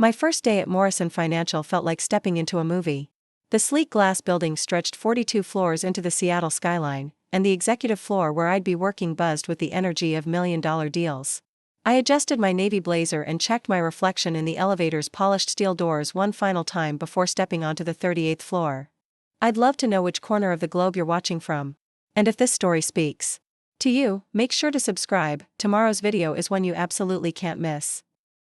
My first day at Morrison Financial felt like stepping into a movie. The sleek glass building stretched 42 floors into the Seattle skyline, and the executive floor where I'd be working buzzed with the energy of million-dollar deals. I adjusted my navy blazer and checked my reflection in the elevator's polished steel doors one final time before stepping onto the 38th floor. I'd love to know which corner of the globe you're watching from. And if this story speaks to you, make sure to subscribe. Tomorrow's video is one you absolutely can't miss.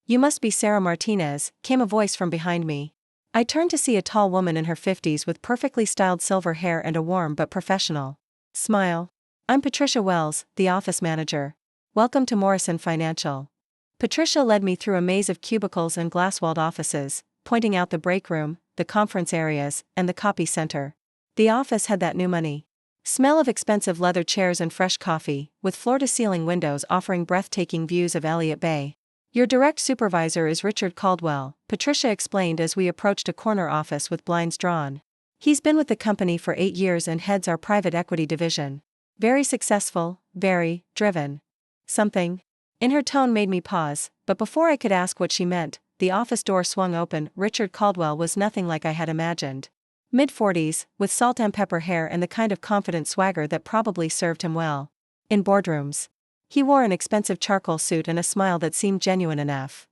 "You must be Sarah Martinez," came a voice from behind me. I turned to see a tall woman in her 50s with perfectly styled silver hair and a warm but professional smile. "I'm Patricia Wells, the office manager. Welcome to Morrison Financial." Patricia led me through a maze of cubicles and glass-walled offices, pointing out the break room, the conference areas, and the copy center. The office had that new money smell of expensive leather chairs and fresh coffee, with floor-to-ceiling windows offering breathtaking views of Elliott Bay. "Your direct supervisor is Richard Caldwell," Patricia explained as we approached a corner office with blinds drawn. "He's been with the company for 8 years and heads our private equity division. Very successful, very driven." Something in her tone made me pause, but before I could ask what she meant, the office door swung open. Richard Caldwell was nothing like I had imagined. Mid-40s, with salt and pepper hair and the kind of confident swagger that probably served him well in boardrooms. He wore an expensive charcoal suit and a smile that seemed genuine enough.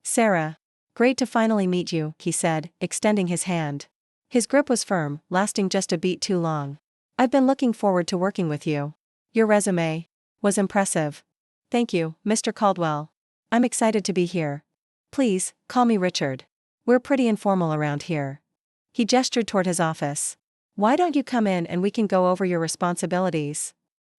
"Sarah. Great to finally meet you," he said, extending his hand. His grip was firm, lasting just a beat too long. "I've been looking forward to working with you. Your resume was impressive." "Thank you, Mr. Caldwell. I'm excited to be here. Please, call me Richard. We're pretty informal around here." He gestured toward his office. "Why don't you come in and we can go over your responsibilities?"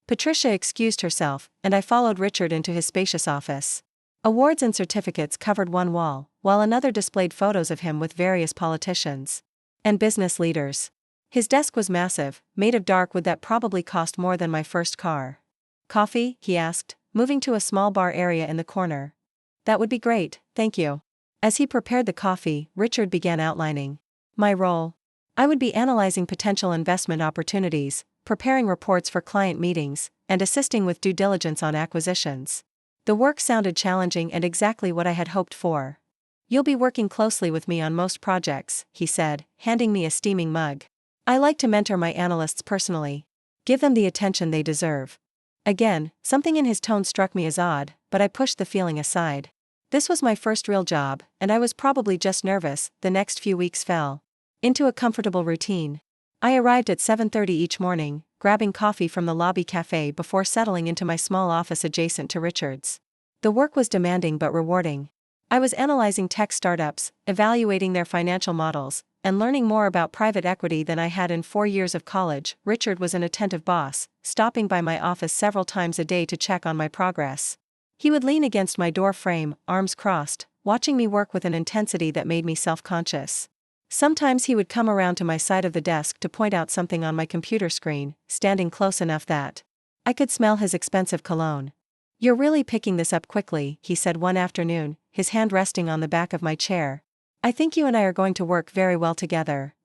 Patricia excused herself, and I followed Richard into his spacious office. Awards and certificates covered one wall, while another displayed photos of him with various politicians and business leaders. His desk was massive, made of dark wood that probably cost more than my first car. "Coffee?" he asked, moving to a small bar area in the corner. "That would be great, thank you." As he prepared the coffee, Richard began outlining my role. I would be analyzing potential investment opportunities, preparing reports for client meetings, and assisting with due diligence on acquisitions. The work sounded challenging and exactly what I had hoped for. "You'll be working closely with me on most projects," he said, handing me a steaming mug. "I like to mentor my analysts personally. Give them the attention they deserve." Again, something in his tone struck me as odd, but I pushed the feeling aside. This was my first real job, and I was probably just nervous. The next few weeks fell into a comfortable routine. I arrived at 7:30 each morning, grabbing coffee from the lobby cafe before settling into my small office adjacent to Richard's. The work was demanding but rewarding. I was analyzing tech startups, evaluating their financial models, and learning more about private equity than I had in 4 years of college. Richard was an attentive boss, stopping by my office several times a day to check on my progress. He would lean against my door frame, arms crossed, watching me work with an intensity that made me self-conscious. Sometimes he would come around to my side of the desk to point out something on my computer screen, standing close enough that I could smell his expensive cologne. "You're really picking this up quickly," he said one afternoon, his hand resting on the back of my chair. "I think you and I are going to work very well together."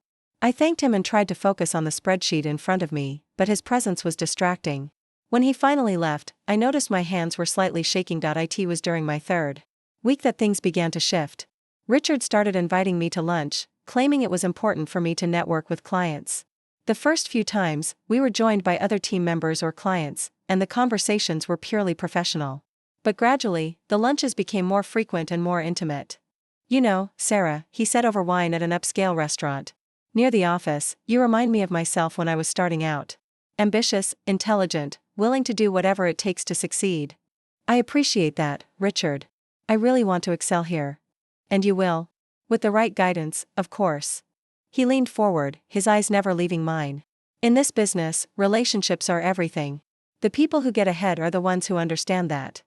I thanked him and tried to focus on the spreadsheet in front of me, but his presence was distracting. When he finally left, I noticed my hands were slightly shaking. It was during my third week that things began to shift. Richard started inviting me to lunch, claiming it was important for me to network with clients. The first few times, we were joined by other team members or clients, and the conversations were purely professional. But gradually, the lunches became more frequent and more intimate. "You know, Sarah," he said over wine at an upscale restaurant near the office, "you remind me of myself when I was starting out. Ambitious, intelligent, willing to do whatever it takes to succeed." "I appreciate that, Richard. I really want to excel here." "And you will. With the right guidance, of course." He leaned forward, his eyes never leaving mine. "In this business, relationships are everything. The people who get ahead are the ones who understand that."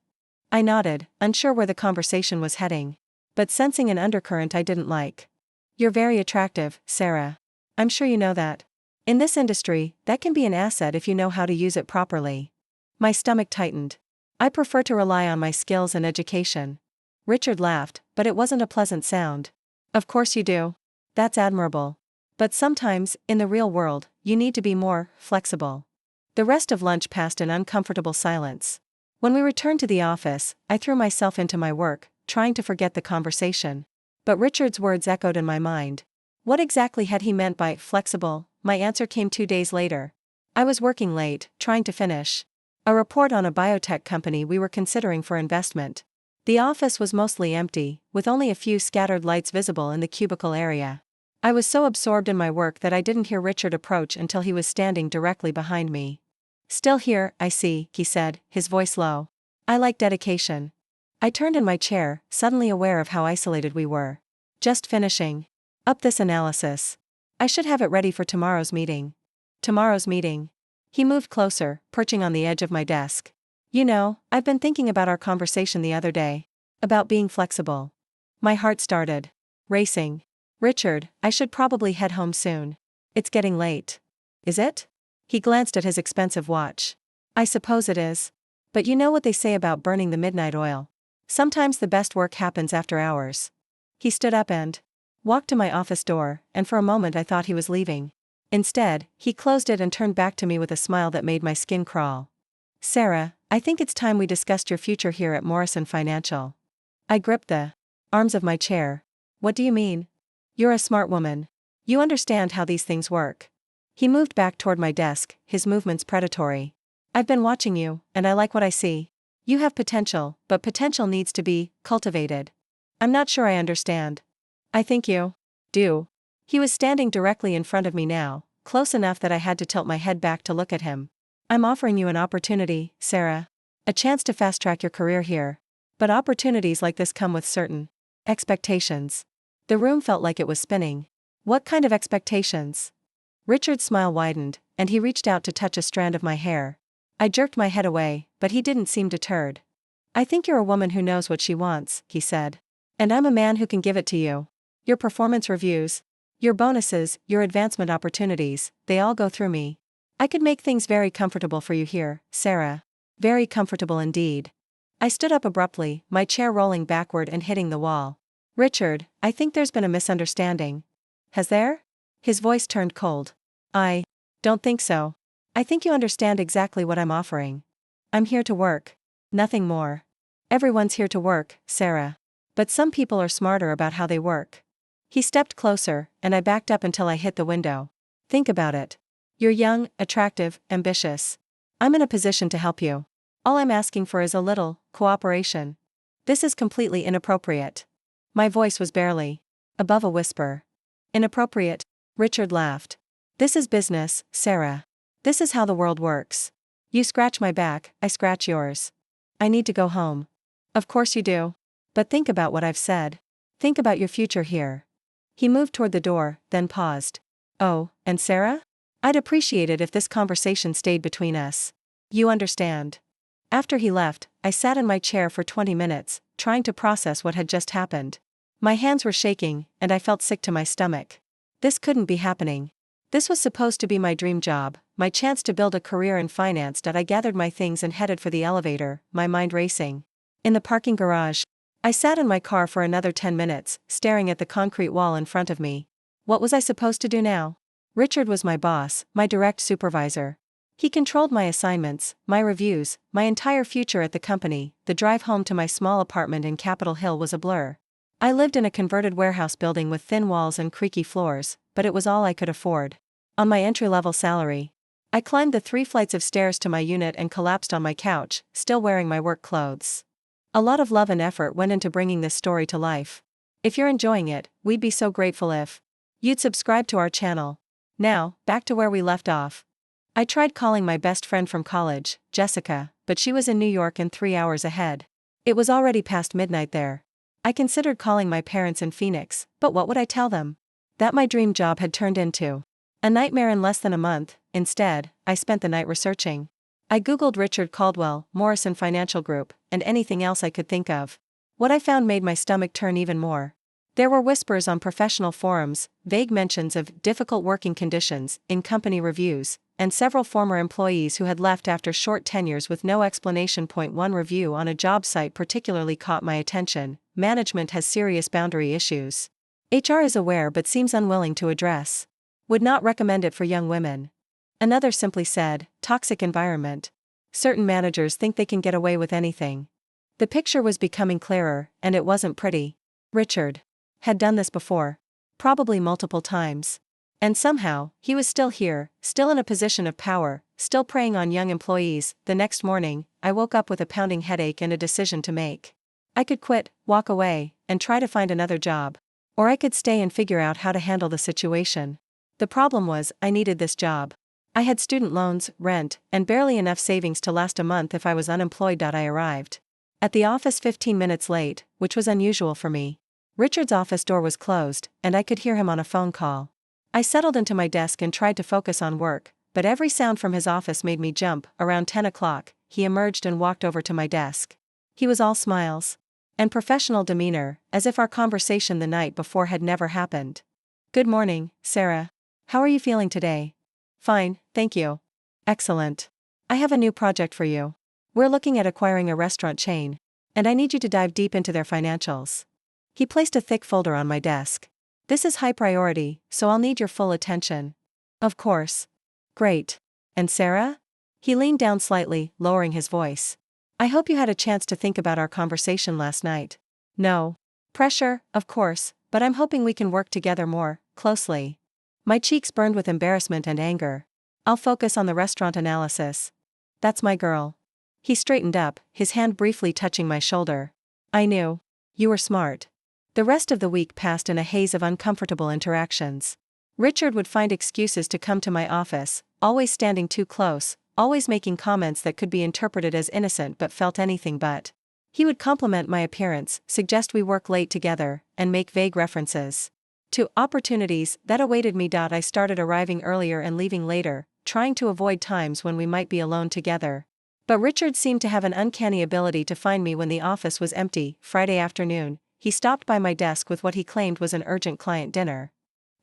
I nodded, unsure where the conversation was heading, but sensing an undercurrent I didn't like. "You're very attractive, Sarah. I'm sure you know that. In this industry, that can be an asset if you know how to use it properly." My stomach tightened. "I prefer to rely on my skills and education." Richard laughed, but it wasn't a pleasant sound. "Of course you do. That's admirable. But sometimes, in the real world, you need to be more flexible." The rest of lunch passed in uncomfortable silence. When we returned to the office, I threw myself into my work, trying to forget the conversation. But Richard's words echoed in my mind. What exactly had he meant by flexible? My answer came 2 days later. I was working late, trying to finish a report on a biotech company we were considering for investment. The office was mostly empty, with only a few scattered lights visible in the cubicle area. I was so absorbed in my work that I didn't hear Richard approach until he was standing directly behind me. Still here, I see, he said, his voice low. I like dedication. I turned in my chair, suddenly aware of how isolated we were. Just finishing up this analysis. I should have it ready for tomorrow's meeting. Tomorrow's meeting. He moved closer, perching on the edge of my desk. You know, I've been thinking about our conversation the other day. About being flexible. My heart started racing. Richard, I should probably head home soon. It's getting late. Is it? He glanced at his expensive watch. I suppose it is. But you know what they say about burning the midnight oil. Sometimes the best work happens after hours. He stood up and walked to my office door, and for a moment I thought he was leaving. Instead, he closed it and turned back to me with a smile that made my skin crawl. Sarah, I think it's time we discussed your future here at Morrison Financial. I gripped the arms of my chair. What do you mean? You're a smart woman. You understand how these things work. He moved back toward my desk, his movements predatory. I've been watching you, and I like what I see. You have potential, but potential needs to be cultivated. I'm not sure I understand. I think you do. He was standing directly in front of me now, close enough that I had to tilt my head back to look at him. I'm offering you an opportunity, Sarah. A chance to fast-track your career here. But opportunities like this come with certain expectations. The room felt like it was spinning. What kind of expectations? Richard's smile widened, and he reached out to touch a strand of my hair. I jerked my head away, but he didn't seem deterred. I think you're a woman who knows what she wants, he said. And I'm a man who can give it to you. Your performance reviews, your bonuses, your advancement opportunities, they all go through me. I could make things very comfortable for you here, Sarah. Very comfortable indeed. I stood up abruptly, my chair rolling backward and hitting the wall. Richard, I think there's been a misunderstanding. Has there? His voice turned cold. I don't think so. I think you understand exactly what I'm offering. I'm here to work. Nothing more. Everyone's here to work, Sarah. But some people are smarter about how they work. He stepped closer, and I backed up until I hit the window. Think about it. You're young, attractive, ambitious. I'm in a position to help you. All I'm asking for is a little cooperation. This is completely inappropriate. My voice was barely above a whisper. Inappropriate? Richard laughed. This is business, Sarah. This is how the world works. You scratch my back, I scratch yours. I need to go home. Of course you do. But think about what I've said. Think about your future here. He moved toward the door, then paused. Oh, and Sarah? I'd appreciate it if this conversation stayed between us. You understand. After he left, I sat in my chair for 20 minutes, trying to process what had just happened. My hands were shaking, and I felt sick to my stomach. This couldn't be happening. This was supposed to be my dream job, my chance to build a career in finance. I gathered my things and headed for the elevator, my mind racing. In the parking garage, I sat in my car for another 10 minutes, staring at the concrete wall in front of me. What was I supposed to do now? Richard was my boss, my direct supervisor. He controlled my assignments, my reviews, my entire future at the company. The drive home to my small apartment in Capitol Hill was a blur. I lived in a converted warehouse building with thin walls and creaky floors, but it was all I could afford. On my entry-level salary, I climbed the 3 flights of stairs to my unit and collapsed on my couch, still wearing my work clothes. A lot of love and effort went into bringing this story to life. If you're enjoying it, we'd be so grateful if you'd subscribe to our channel. Now, back to where we left off. I tried calling my best friend from college, Jessica, but she was in New York and 3 hours ahead. It was already past midnight there. I considered calling my parents in Phoenix, but what would I tell them? That my dream job had turned into a nightmare in less than a month. Instead, I spent the night researching. I googled Richard Caldwell, Morrison Financial Group, and anything else I could think of. What I found made my stomach turn even more. There were whispers on professional forums, vague mentions of difficult working conditions in company reviews, and several former employees who had left after short tenures with no explanation. One review on a job site particularly caught my attention. Management has serious boundary issues. HR is aware but seems unwilling to address. Would not recommend it for young women. Another simply said, toxic environment. Certain managers think they can get away with anything. The picture was becoming clearer, and it wasn't pretty. Richard had done this before. Probably multiple times. And somehow, he was still here, still in a position of power, still preying on young employees. The next morning, I woke up with a pounding headache and a decision to make. I could quit, walk away, and try to find another job. Or I could stay and figure out how to handle the situation. The problem was, I needed this job. I had student loans, rent, and barely enough savings to last a month if I was unemployed. I arrived at the office 15 minutes late, which was unusual for me. Richard's office door was closed, and I could hear him on a phone call. I settled into my desk and tried to focus on work, but every sound from his office made me jump. Around 10 o'clock, he emerged and walked over to my desk. He was all smiles and professional demeanor, as if our conversation the night before had never happened. "Good morning, Sarah. How are you feeling today?" "Fine, thank you." "Excellent. I have a new project for you. We're looking at acquiring a restaurant chain, and I need you to dive deep into their financials." He placed a thick folder on my desk. "This is high priority, so I'll need your full attention." "Of course." "Great. And Sarah?" He leaned down slightly, lowering his voice. "I hope you had a chance to think about our conversation last night." "No. Pressure, of course, but I'm hoping we can work together more closely." My cheeks burned with embarrassment and anger. "I'll focus on the restaurant analysis." "That's my girl." He straightened up, his hand briefly touching my shoulder. "I knew. You were smart." The rest of the week passed in a haze of uncomfortable interactions. Richard would find excuses to come to my office, always standing too close, always making comments that could be interpreted as innocent but felt anything but. He would compliment my appearance, suggest we work late together, and make vague references to opportunities that awaited me. I started arriving earlier and leaving later, trying to avoid times when we might be alone together. But Richard seemed to have an uncanny ability to find me when the office was empty. Friday afternoon, he stopped by my desk with what he claimed was an urgent client dinner.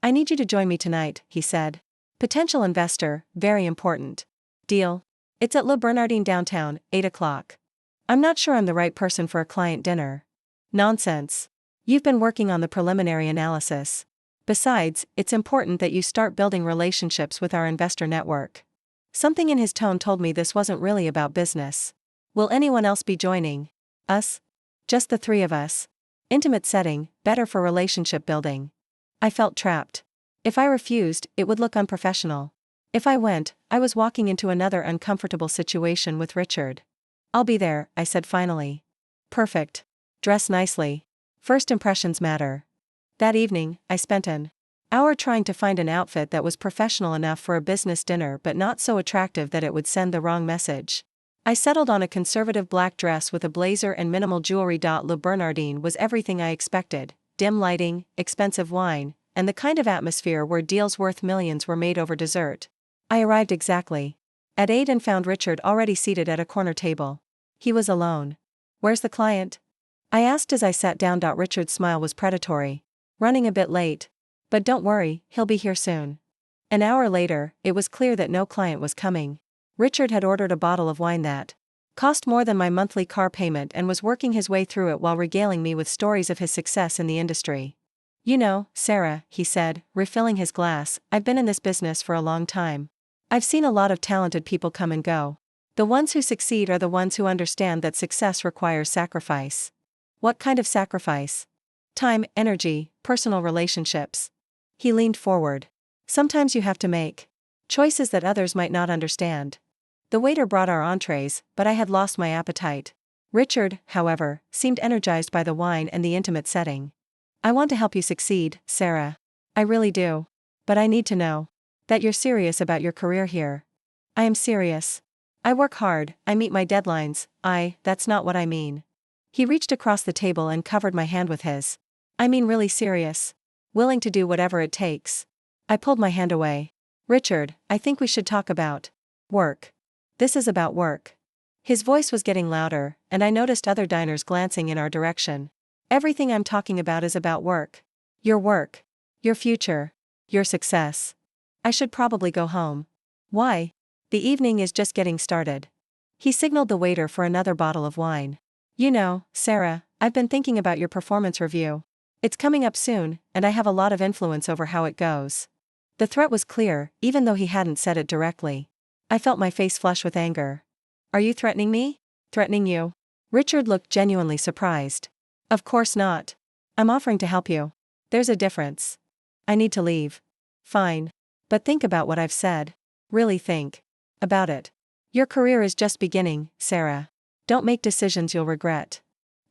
"I need you to join me tonight," he said. "Potential investor, very important." "Deal. It's at Le Bernardin downtown, 8 o'clock. "I'm not sure I'm the right person for a client dinner." "Nonsense. You've been working on the preliminary analysis. Besides, it's important that you start building relationships with our investor network." Something in his tone told me this wasn't really about business. "Will anyone else be joining?" "Us? Just the three of us. Intimate setting, better for relationship building." I felt trapped. If I refused, it would look unprofessional. If I went, I was walking into another uncomfortable situation with Richard. "I'll be there," I said finally. "Perfect. Dress nicely. First impressions matter." That evening, I spent an hour trying to find an outfit that was professional enough for a business dinner but not so attractive that it would send the wrong message. I settled on a conservative black dress with a blazer and minimal jewelry. Le Bernardin was everything I expected: dim lighting, expensive wine, and the kind of atmosphere where deals worth millions were made over dessert. I arrived exactly at 8 and found Richard already seated at a corner table. He was alone. "Where's the client?" I asked as I sat down. Richard's smile was predatory. "Running a bit late. But don't worry, he'll be here soon." An hour later, it was clear that no client was coming. Richard had ordered a bottle of wine that cost more than my monthly car payment and was working his way through it while regaling me with stories of his success in the industry. "You know, Sarah," he said, refilling his glass, "I've been in this business for a long time. I've seen a lot of talented people come and go. The ones who succeed are the ones who understand that success requires sacrifice." "What kind of sacrifice?" "Time, energy, personal relationships." He leaned forward. "Sometimes you have to make choices that others might not understand." The waiter brought our entrees, but I had lost my appetite. Richard, however, seemed energized by the wine and the intimate setting. "I want to help you succeed, Sarah. I really do. But I need to know that you're serious about your career here." "I am serious. I work hard, I meet my deadlines. That's not what I mean." He reached across the table and covered my hand with his. "I mean really serious. Willing to do whatever it takes." I pulled my hand away. "Richard, I think we should talk about work. This is about work." His voice was getting louder, and I noticed other diners glancing in our direction. "Everything I'm talking about is about work. Your work. Your future. Your success. I should probably go home." "Why?" "The evening is just getting started." He signaled the waiter for another bottle of wine. "You know, Sarah, I've been thinking about your performance review. It's coming up soon, and I have a lot of influence over how it goes." The threat was clear, even though he hadn't said it directly. I felt my face flush with anger. "Are you threatening me?" "Threatening you?" Richard looked genuinely surprised. "Of course not. I'm offering to help you." There's a difference. I need to leave. Fine. But think about what I've said. Really think about it. Your career is just beginning, Sarah. Don't make decisions you'll regret.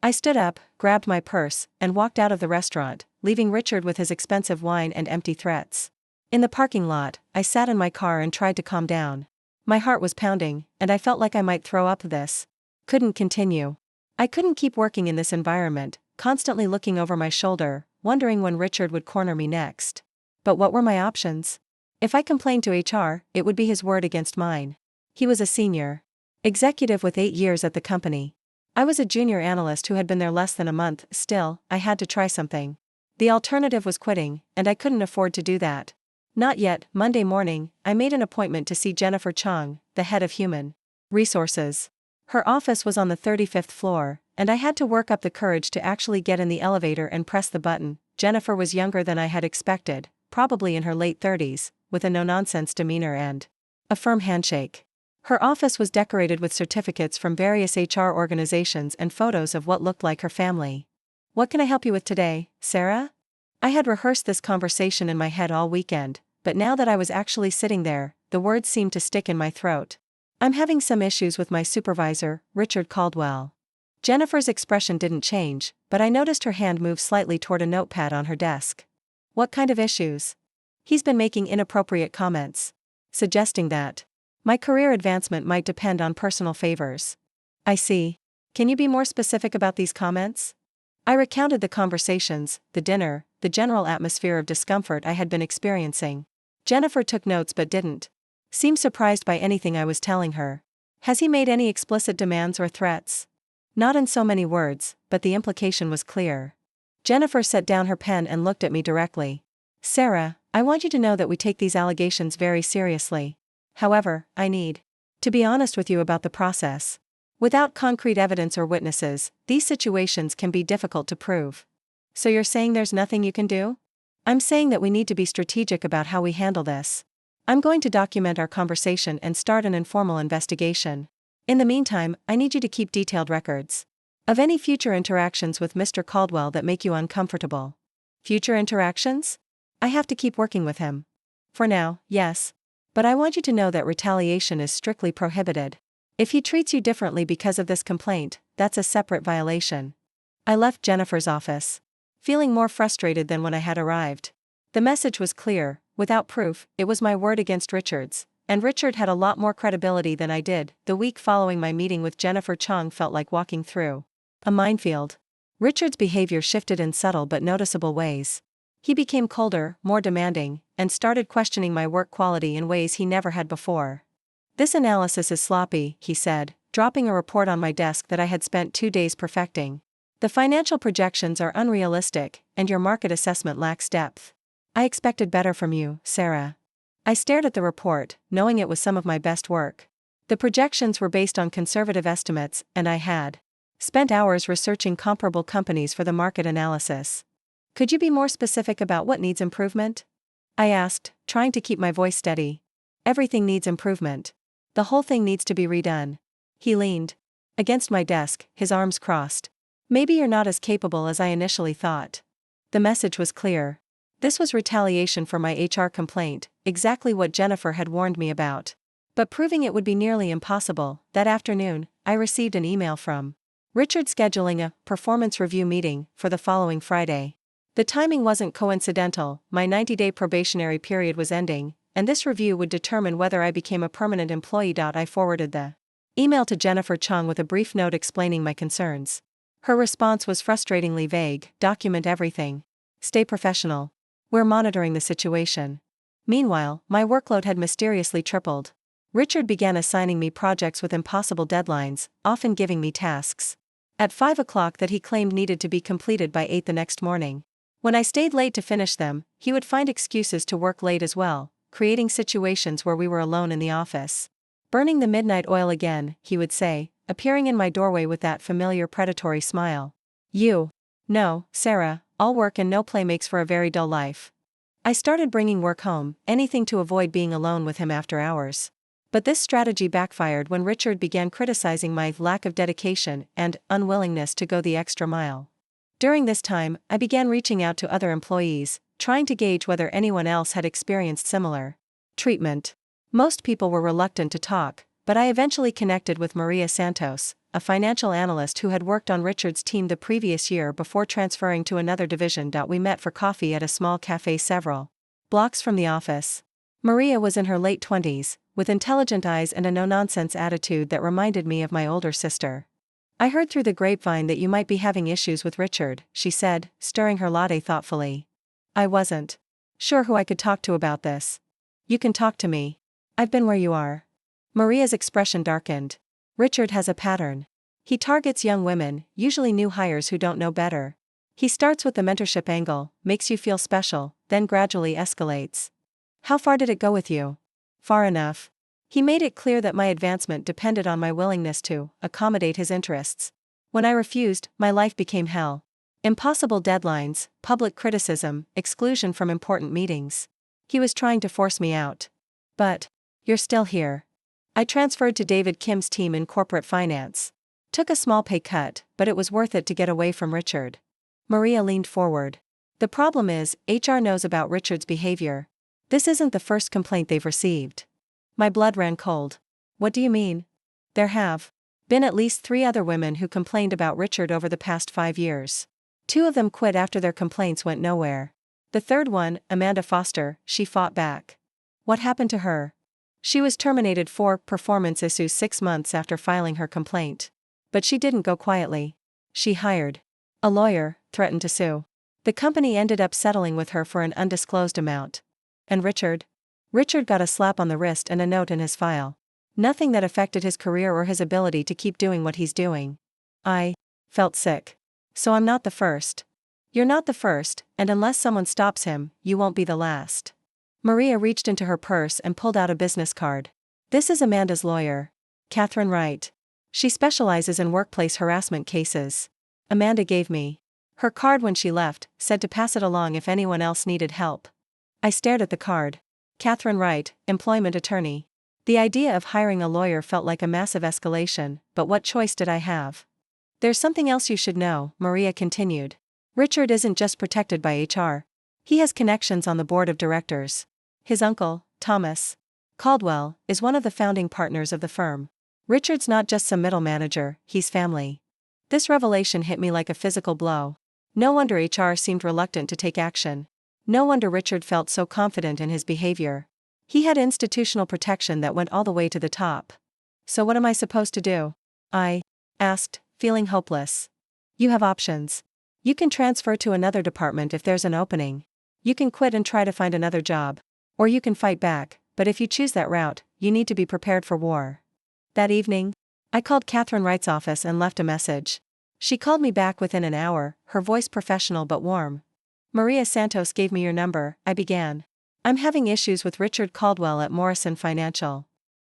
I stood up, grabbed my purse, and walked out of the restaurant, leaving Richard with his expensive wine and empty threats. In the parking lot, I sat in my car and tried to calm down. My heart was pounding, and I felt like I might throw up. This couldn't continue. I couldn't keep working in this environment, constantly looking over my shoulder, wondering when Richard would corner me next. But what were my options? If I complained to HR, it would be his word against mine. He was a senior executive with 8 years at the company. I was a junior analyst who had been there less than a month. Still, I had to try something. The alternative was quitting, and I couldn't afford to do that. Not yet. Monday morning, I made an appointment to see Jennifer Chung, the head of human resources. Her office was on the 35th floor, and I had to work up the courage to actually get in the elevator and press the button. Jennifer was younger than I had expected, probably in her late 30s, with a no-nonsense demeanor and a firm handshake. Her office was decorated with certificates from various HR organizations and photos of what looked like her family. "What can I help you with today, Sarah?" I had rehearsed this conversation in my head all weekend, but now that I was actually sitting there, the words seemed to stick in my throat. "I'm having some issues with my supervisor, Richard Caldwell." Jennifer's expression didn't change, but I noticed her hand move slightly toward a notepad on her desk. "What kind of issues?" "He's been making inappropriate comments, suggesting that my career advancement might depend on personal favors." "I see. Can you be more specific about these comments?" I recounted the conversations, the dinner, the general atmosphere of discomfort I had been experiencing. Jennifer took notes but didn't seem surprised by anything I was telling her. "Has he made any explicit demands or threats?" "Not in so many words, but the implication was clear." Jennifer set down her pen and looked at me directly. "Sarah, I want you to know that we take these allegations very seriously. However, I need to be honest with you about the process. Without concrete evidence or witnesses, these situations can be difficult to prove." "So you're saying there's nothing you can do?" "I'm saying that we need to be strategic about how we handle this. I'm going to document our conversation and start an informal investigation. In the meantime, I need you to keep detailed records of any future interactions with Mr. Caldwell that make you uncomfortable." "Future interactions?" "I have to keep working with him." "For now, yes. But I want you to know that retaliation is strictly prohibited. If he treats you differently because of this complaint, that's a separate violation." I left Jennifer's office, feeling more frustrated than when I had arrived. The message was clear: without proof, it was my word against Richard's, and Richard had a lot more credibility than I did. The week following my meeting with Jennifer Chung felt like walking through a minefield. Richard's behavior shifted in subtle but noticeable ways. He became colder, more demanding, and started questioning my work quality in ways he never had before. "This analysis is sloppy," he said, dropping a report on my desk that I had spent 2 days perfecting. "The financial projections are unrealistic, and your market assessment lacks depth. I expected better from you, Sarah." I stared at the report, knowing it was some of my best work. The projections were based on conservative estimates, and I had spent hours researching comparable companies for the market analysis. "Could you be more specific about what needs improvement?" I asked, trying to keep my voice steady. "Everything needs improvement. The whole thing needs to be redone." He leaned against my desk, his arms crossed. "Maybe you're not as capable as I initially thought." The message was clear. This was retaliation for my HR complaint, exactly what Jennifer had warned me about. But proving it would be nearly impossible. That afternoon, I received an email from Richard scheduling a performance review meeting for the following Friday. The timing wasn't coincidental. My 90-day probationary period was ending, and this review would determine whether I became a permanent employee. I forwarded the email to Jennifer Chung with a brief note explaining my concerns. Her response was frustratingly vague: "Document everything. Stay professional. We're monitoring the situation." Meanwhile, my workload had mysteriously tripled. Richard began assigning me projects with impossible deadlines, often giving me tasks at 5 o'clock that he claimed needed to be completed by 8 the next morning. When I stayed late to finish them, he would find excuses to work late as well, creating situations where we were alone in the office. "Burning the midnight oil again," he would say, appearing in my doorway with that familiar predatory smile. "You know, Sarah, all work and no play makes for a very dull life." I started bringing work home, anything to avoid being alone with him after hours. But this strategy backfired when Richard began criticizing my lack of dedication and unwillingness to go the extra mile. During this time, I began reaching out to other employees, trying to gauge whether anyone else had experienced similar treatment. Most people were reluctant to talk, but I eventually connected with Maria Santos, a financial analyst who had worked on Richard's team the previous year before transferring to another division. We met for coffee at a small cafe several blocks from the office. Maria was in her late 20s, with intelligent eyes and a no-nonsense attitude that reminded me of my older sister. "I heard through the grapevine that you might be having issues with Richard," she said, stirring her latte thoughtfully. I wasn't sure who I could talk to about this. "You can talk to me. I've been where you are." Maria's expression darkened. "Richard has a pattern. He targets young women, usually new hires who don't know better. He starts with the mentorship angle, makes you feel special, then gradually escalates." "How far did it go with you?" "Far enough. He made it clear that my advancement depended on my willingness to accommodate his interests. When I refused, my life became hell. Impossible deadlines, public criticism, exclusion from important meetings. He was trying to force me out." "But you're still here." "I transferred to David Kim's team in corporate finance. Took a small pay cut, but it was worth it to get away from Richard." Maria leaned forward. "The problem is, HR knows about Richard's behavior. This isn't the first complaint they've received." My blood ran cold. "What do you mean?" "There have been at least 3 other women who complained about Richard over the past 5 years. 2 of them quit after their complaints went nowhere. The third one, Amanda Foster, she fought back." "What happened to her?" "She was terminated for performance issues 6 months after filing her complaint. But she didn't go quietly. She hired a lawyer, threatened to sue. The company ended up settling with her for an undisclosed amount." "And Richard?" "Richard got a slap on the wrist and a note in his file. Nothing that affected his career or his ability to keep doing what he's doing." I felt sick. "So I'm not the first." "You're not the first, and unless someone stops him, you won't be the last." Maria reached into her purse and pulled out a business card. "This is Amanda's lawyer. Catherine Wright. She specializes in workplace harassment cases." Amanda gave me her card when she left, said to pass it along if anyone else needed help. I stared at the card. Catherine Wright, employment attorney. The idea of hiring a lawyer felt like a massive escalation, but what choice did I have? "There's something else you should know," Maria continued. "Richard isn't just protected by HR. He has connections on the board of directors. His uncle, Thomas Caldwell, is one of the founding partners of the firm. Richard's not just some middle manager, he's family." This revelation hit me like a physical blow. No wonder HR seemed reluctant to take action. No wonder Richard felt so confident in his behavior. He had institutional protection that went all the way to the top. "So what am I supposed to do?" I asked, feeling hopeless. "You have options. You can transfer to another department if there's an opening. You can quit and try to find another job. Or you can fight back, but if you choose that route, you need to be prepared for war." That evening, I called Catherine Wright's office and left a message. She called me back within an hour, her voice professional but warm. "Maria Santos gave me your number," I began. "I'm having issues with Richard Caldwell at Morrison Financial."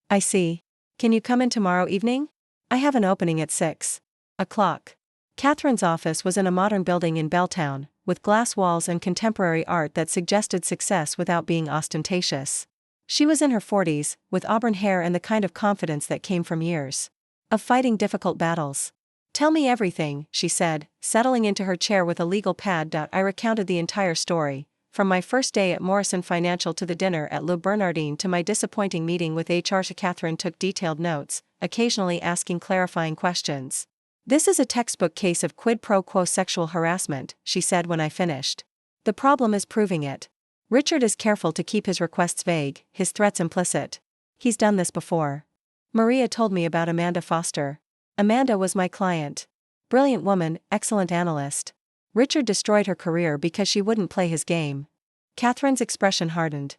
"I see. Can you come in tomorrow evening? I have an opening at 6:00. Catherine's office was in a modern building in Belltown, with glass walls and contemporary art that suggested success without being ostentatious. She was in her 40s, with auburn hair and the kind of confidence that came from years of fighting difficult battles. "Tell me everything," she said, settling into her chair with a legal pad. I recounted the entire story, from my first day at Morrison Financial to the dinner at Le Bernardin to my disappointing meeting with HR. Catherine took detailed notes, occasionally asking clarifying questions. "This is a textbook case of quid pro quo sexual harassment," she said when I finished. "The problem is proving it. Richard is careful to keep his requests vague, his threats implicit. He's done this before." Maria told me about Amanda Foster. Amanda was my client. Brilliant woman, excellent analyst. Richard destroyed her career because she wouldn't play his game. Catherine's expression hardened.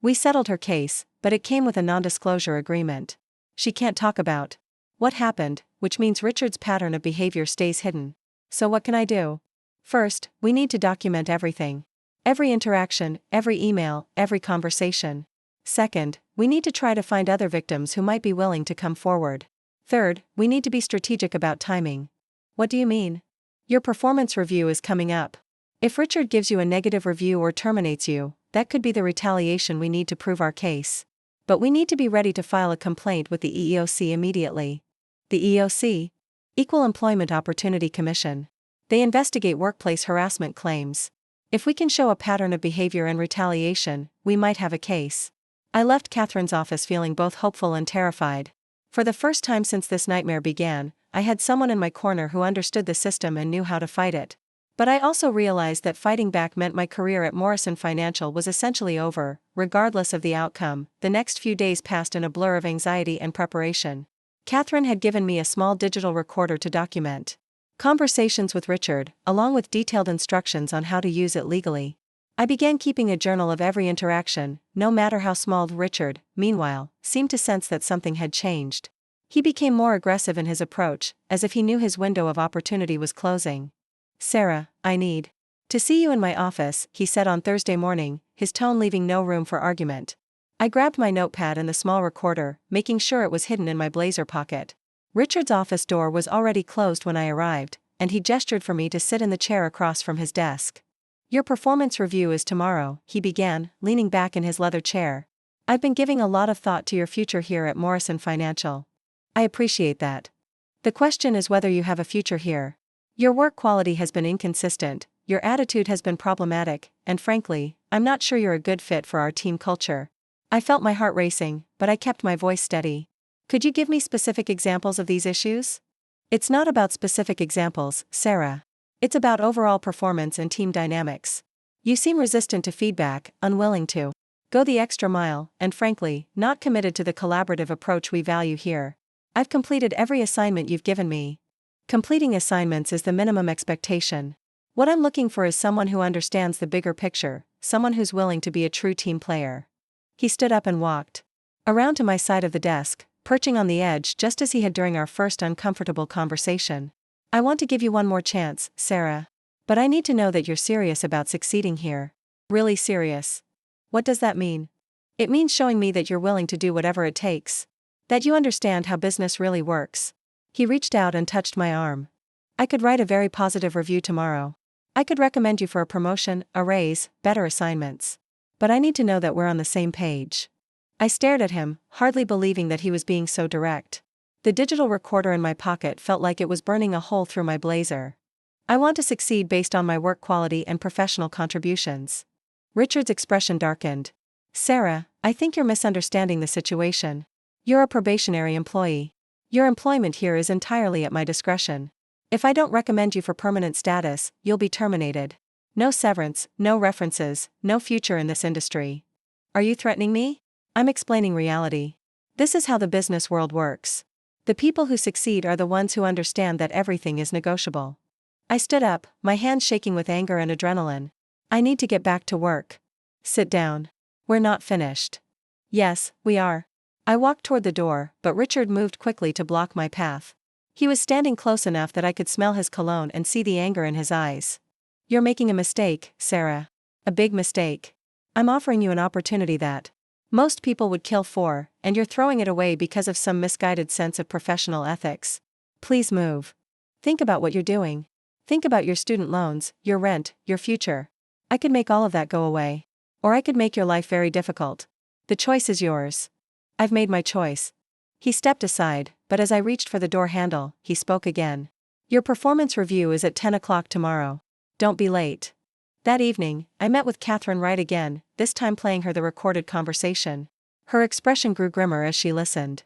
"We settled her case, but it came with a non-disclosure agreement. She can't talk about what happened, which means Richard's pattern of behavior stays hidden. So what can I do? First, we need to document everything. Every interaction, every email, every conversation. Second, we need to try to find other victims who might be willing to come forward. Third, we need to be strategic about timing." "What do you mean?" "Your performance review is coming up. If Richard gives you a negative review or terminates you, that could be the retaliation we need to prove our case. But we need to be ready to file a complaint with the EEOC immediately." "The EEOC? Equal Employment Opportunity Commission. They investigate workplace harassment claims. If we can show a pattern of behavior and retaliation, we might have a case. I left Catherine's office feeling both hopeful and terrified. For the first time since this nightmare began, I had someone in my corner who understood the system and knew how to fight it. But I also realized that fighting back meant my career at Morrison Financial was essentially over, regardless of the outcome. The next few days passed in a blur of anxiety and preparation. Catherine had given me a small digital recorder to document conversations with Richard, along with detailed instructions on how to use it legally. I began keeping a journal of every interaction, no matter how small. Richard, meanwhile, seemed to sense that something had changed. He became more aggressive in his approach, as if he knew his window of opportunity was closing. "Sarah, I need to see you in my office," he said on Thursday morning, his tone leaving no room for argument. I grabbed my notepad and the small recorder, making sure it was hidden in my blazer pocket. Richard's office door was already closed when I arrived, and he gestured for me to sit in the chair across from his desk. "Your performance review is tomorrow," he began, leaning back in his leather chair. "I've been giving a lot of thought to your future here at Morrison Financial. I appreciate that. The question is whether you have a future here. Your work quality has been inconsistent, your attitude has been problematic, and frankly, I'm not sure you're a good fit for our team culture." I felt my heart racing, but I kept my voice steady. "Could you give me specific examples of these issues?" "It's not about specific examples, Sarah. It's about overall performance and team dynamics. You seem resistant to feedback, unwilling to go the extra mile, and frankly, not committed to the collaborative approach we value here. I've completed every assignment you've given me. Completing assignments is the minimum expectation. What I'm looking for is someone who understands the bigger picture, someone who's willing to be a true team player." He stood up and walked around to my side of the desk, perching on the edge just as he had during our first uncomfortable conversation. "I want to give you one more chance, Sarah. But I need to know that you're serious about succeeding here. Really serious." "What does that mean?" "It means showing me that you're willing to do whatever it takes. That you understand how business really works." He reached out and touched my arm. "I could write a very positive review tomorrow. I could recommend you for a promotion, a raise, better assignments. But I need to know that we're on the same page." I stared at him, hardly believing that he was being so direct. The digital recorder in my pocket felt like it was burning a hole through my blazer. "I want to succeed based on my work quality and professional contributions." Richard's expression darkened. "Sarah, I think you're misunderstanding the situation. You're a probationary employee. Your employment here is entirely at my discretion. If I don't recommend you for permanent status, you'll be terminated. No severance, no references, no future in this industry." "Are you threatening me?" "I'm explaining reality. This is how the business world works. The people who succeed are the ones who understand that everything is negotiable." I stood up, my hands shaking with anger and adrenaline. "I need to get back to work." "Sit down. We're not finished." "Yes, we are." I walked toward the door, but Richard moved quickly to block my path. He was standing close enough that I could smell his cologne and see the anger in his eyes. "You're making a mistake, Sarah. A big mistake. I'm offering you an opportunity that most people would kill for, and you're throwing it away because of some misguided sense of professional ethics. Please move. Think about what you're doing. Think about your student loans, your rent, your future. I could make all of that go away. Or I could make your life very difficult. The choice is yours." "I've made my choice." He stepped aside, but as I reached for the door handle, he spoke again. "Your performance review is at 10 o'clock tomorrow. Don't be late." That evening, I met with Catherine Wright again, this time playing her the recorded conversation. Her expression grew grimmer as she listened.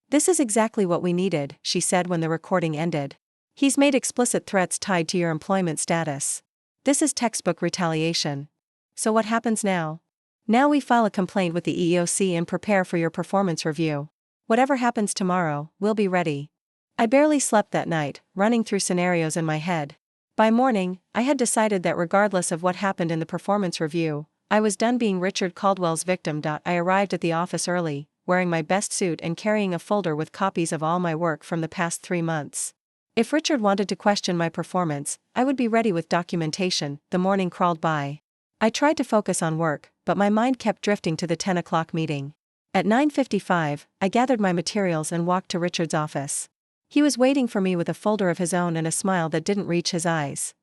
"This is exactly what we needed," she said when the recording ended. "He's made explicit threats tied to your employment status. This is textbook retaliation. So what happens now?" "Now we file a complaint with the EEOC and prepare for your performance review. Whatever happens tomorrow, we'll be ready." I barely slept that night, running through scenarios in my head. By morning, I had decided that regardless of what happened in the performance review, I was done being Richard Caldwell's victim. I arrived at the office early, wearing my best suit and carrying a folder with copies of all my work from the past 3 months. If Richard wanted to question my performance, I would be ready with documentation. The morning crawled by. I tried to focus on work, but my mind kept drifting to the 10 o'clock meeting. At 9:55, I gathered my materials and walked to Richard's office. He was waiting for me with a folder of his own and a smile that didn't reach his eyes.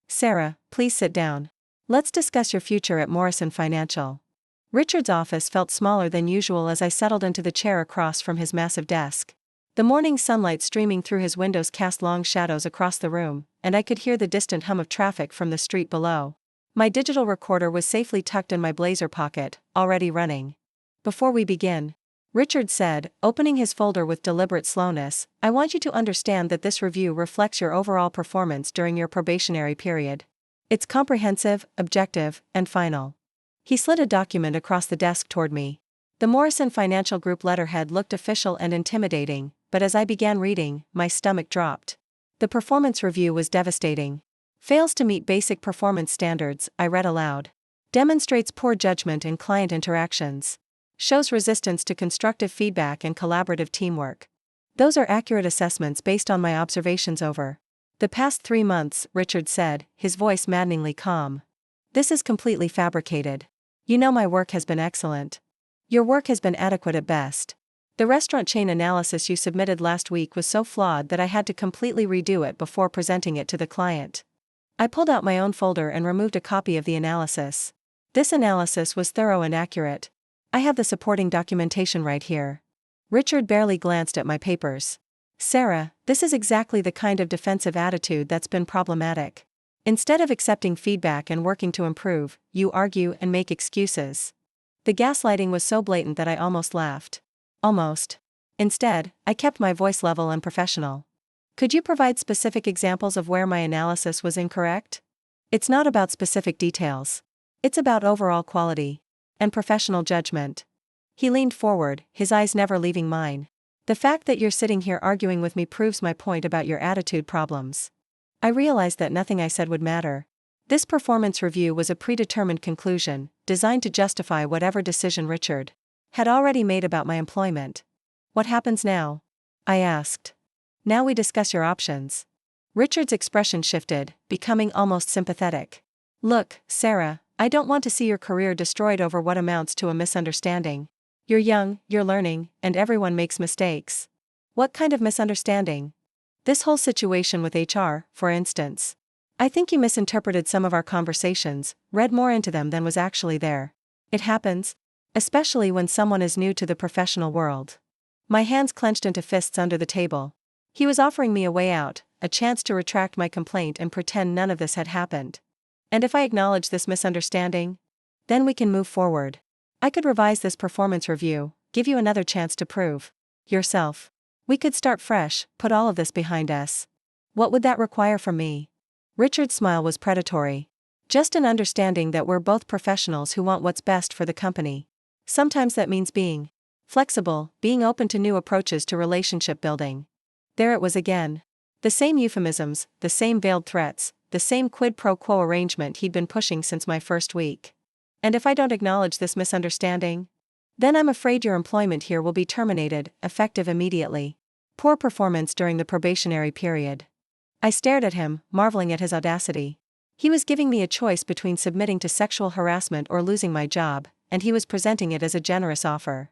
"Sarah, please sit down. Let's discuss your future at Morrison Financial." Richard's office felt smaller than usual as I settled into the chair across from his massive desk. The morning sunlight streaming through his windows cast long shadows across the room, and I could hear the distant hum of traffic from the street below. My digital recorder was safely tucked in my blazer pocket, already running. "Before we begin," Richard said, opening his folder with deliberate slowness, "I want you to understand that this review reflects your overall performance during your probationary period. It's comprehensive, objective, and final." He slid a document across the desk toward me. The Morrison Financial Group letterhead looked official and intimidating, but as I began reading, my stomach dropped. The performance review was devastating. "Fails to meet basic performance standards," I read aloud. "Demonstrates poor judgment in client interactions. Shows resistance to constructive feedback and collaborative teamwork." Those are accurate assessments based on my observations over the past 3 months, Richard said, his voice maddeningly calm. "This is completely fabricated. You know my work has been excellent. Your work has been adequate at best. The restaurant chain analysis you submitted last week was so flawed that I had to completely redo it before presenting it to the client." I pulled out my own folder and removed a copy of the analysis. "This analysis was thorough and accurate. I have the supporting documentation right here." Richard barely glanced at my papers. "Sarah, this is exactly the kind of defensive attitude that's been problematic. Instead of accepting feedback and working to improve, you argue and make excuses." The gaslighting was so blatant that I almost laughed. Almost. Instead, I kept my voice level and professional. "Could you provide specific examples of where my analysis was incorrect?" "It's not about specific details. It's about overall quality and professional judgment." He leaned forward, his eyes never leaving mine. "The fact that you're sitting here arguing with me proves my point about your attitude problems." I realized that nothing I said would matter. This performance review was a predetermined conclusion, designed to justify whatever decision Richard had already made about my employment. "What happens now?" I asked. "Now we discuss your options." Richard's expression shifted, becoming almost sympathetic. "Look, Sarah, I don't want to see your career destroyed over what amounts to a misunderstanding. You're young, you're learning, and everyone makes mistakes." "What kind of misunderstanding?" "This whole situation with HR, for instance. I think you misinterpreted some of our conversations, read more into them than was actually there. It happens, especially when someone is new to the professional world." My hands clenched into fists under the table. He was offering me a way out, a chance to retract my complaint and pretend none of this had happened. "And if I acknowledge this misunderstanding? Then we can move forward. I could revise this performance review, give you another chance to prove yourself. We could start fresh, put all of this behind us." "What would that require from me?" Richard's smile was predatory. "Just an understanding that we're both professionals who want what's best for the company. Sometimes that means being flexible, being open to new approaches to relationship building." There it was again. The same euphemisms, the same veiled threats, the same quid pro quo arrangement he'd been pushing since my first week. "And if I don't acknowledge this misunderstanding? Then I'm afraid your employment here will be terminated, effective immediately. Poor performance during the probationary period." I stared at him, marveling at his audacity. He was giving me a choice between submitting to sexual harassment or losing my job, and he was presenting it as a generous offer.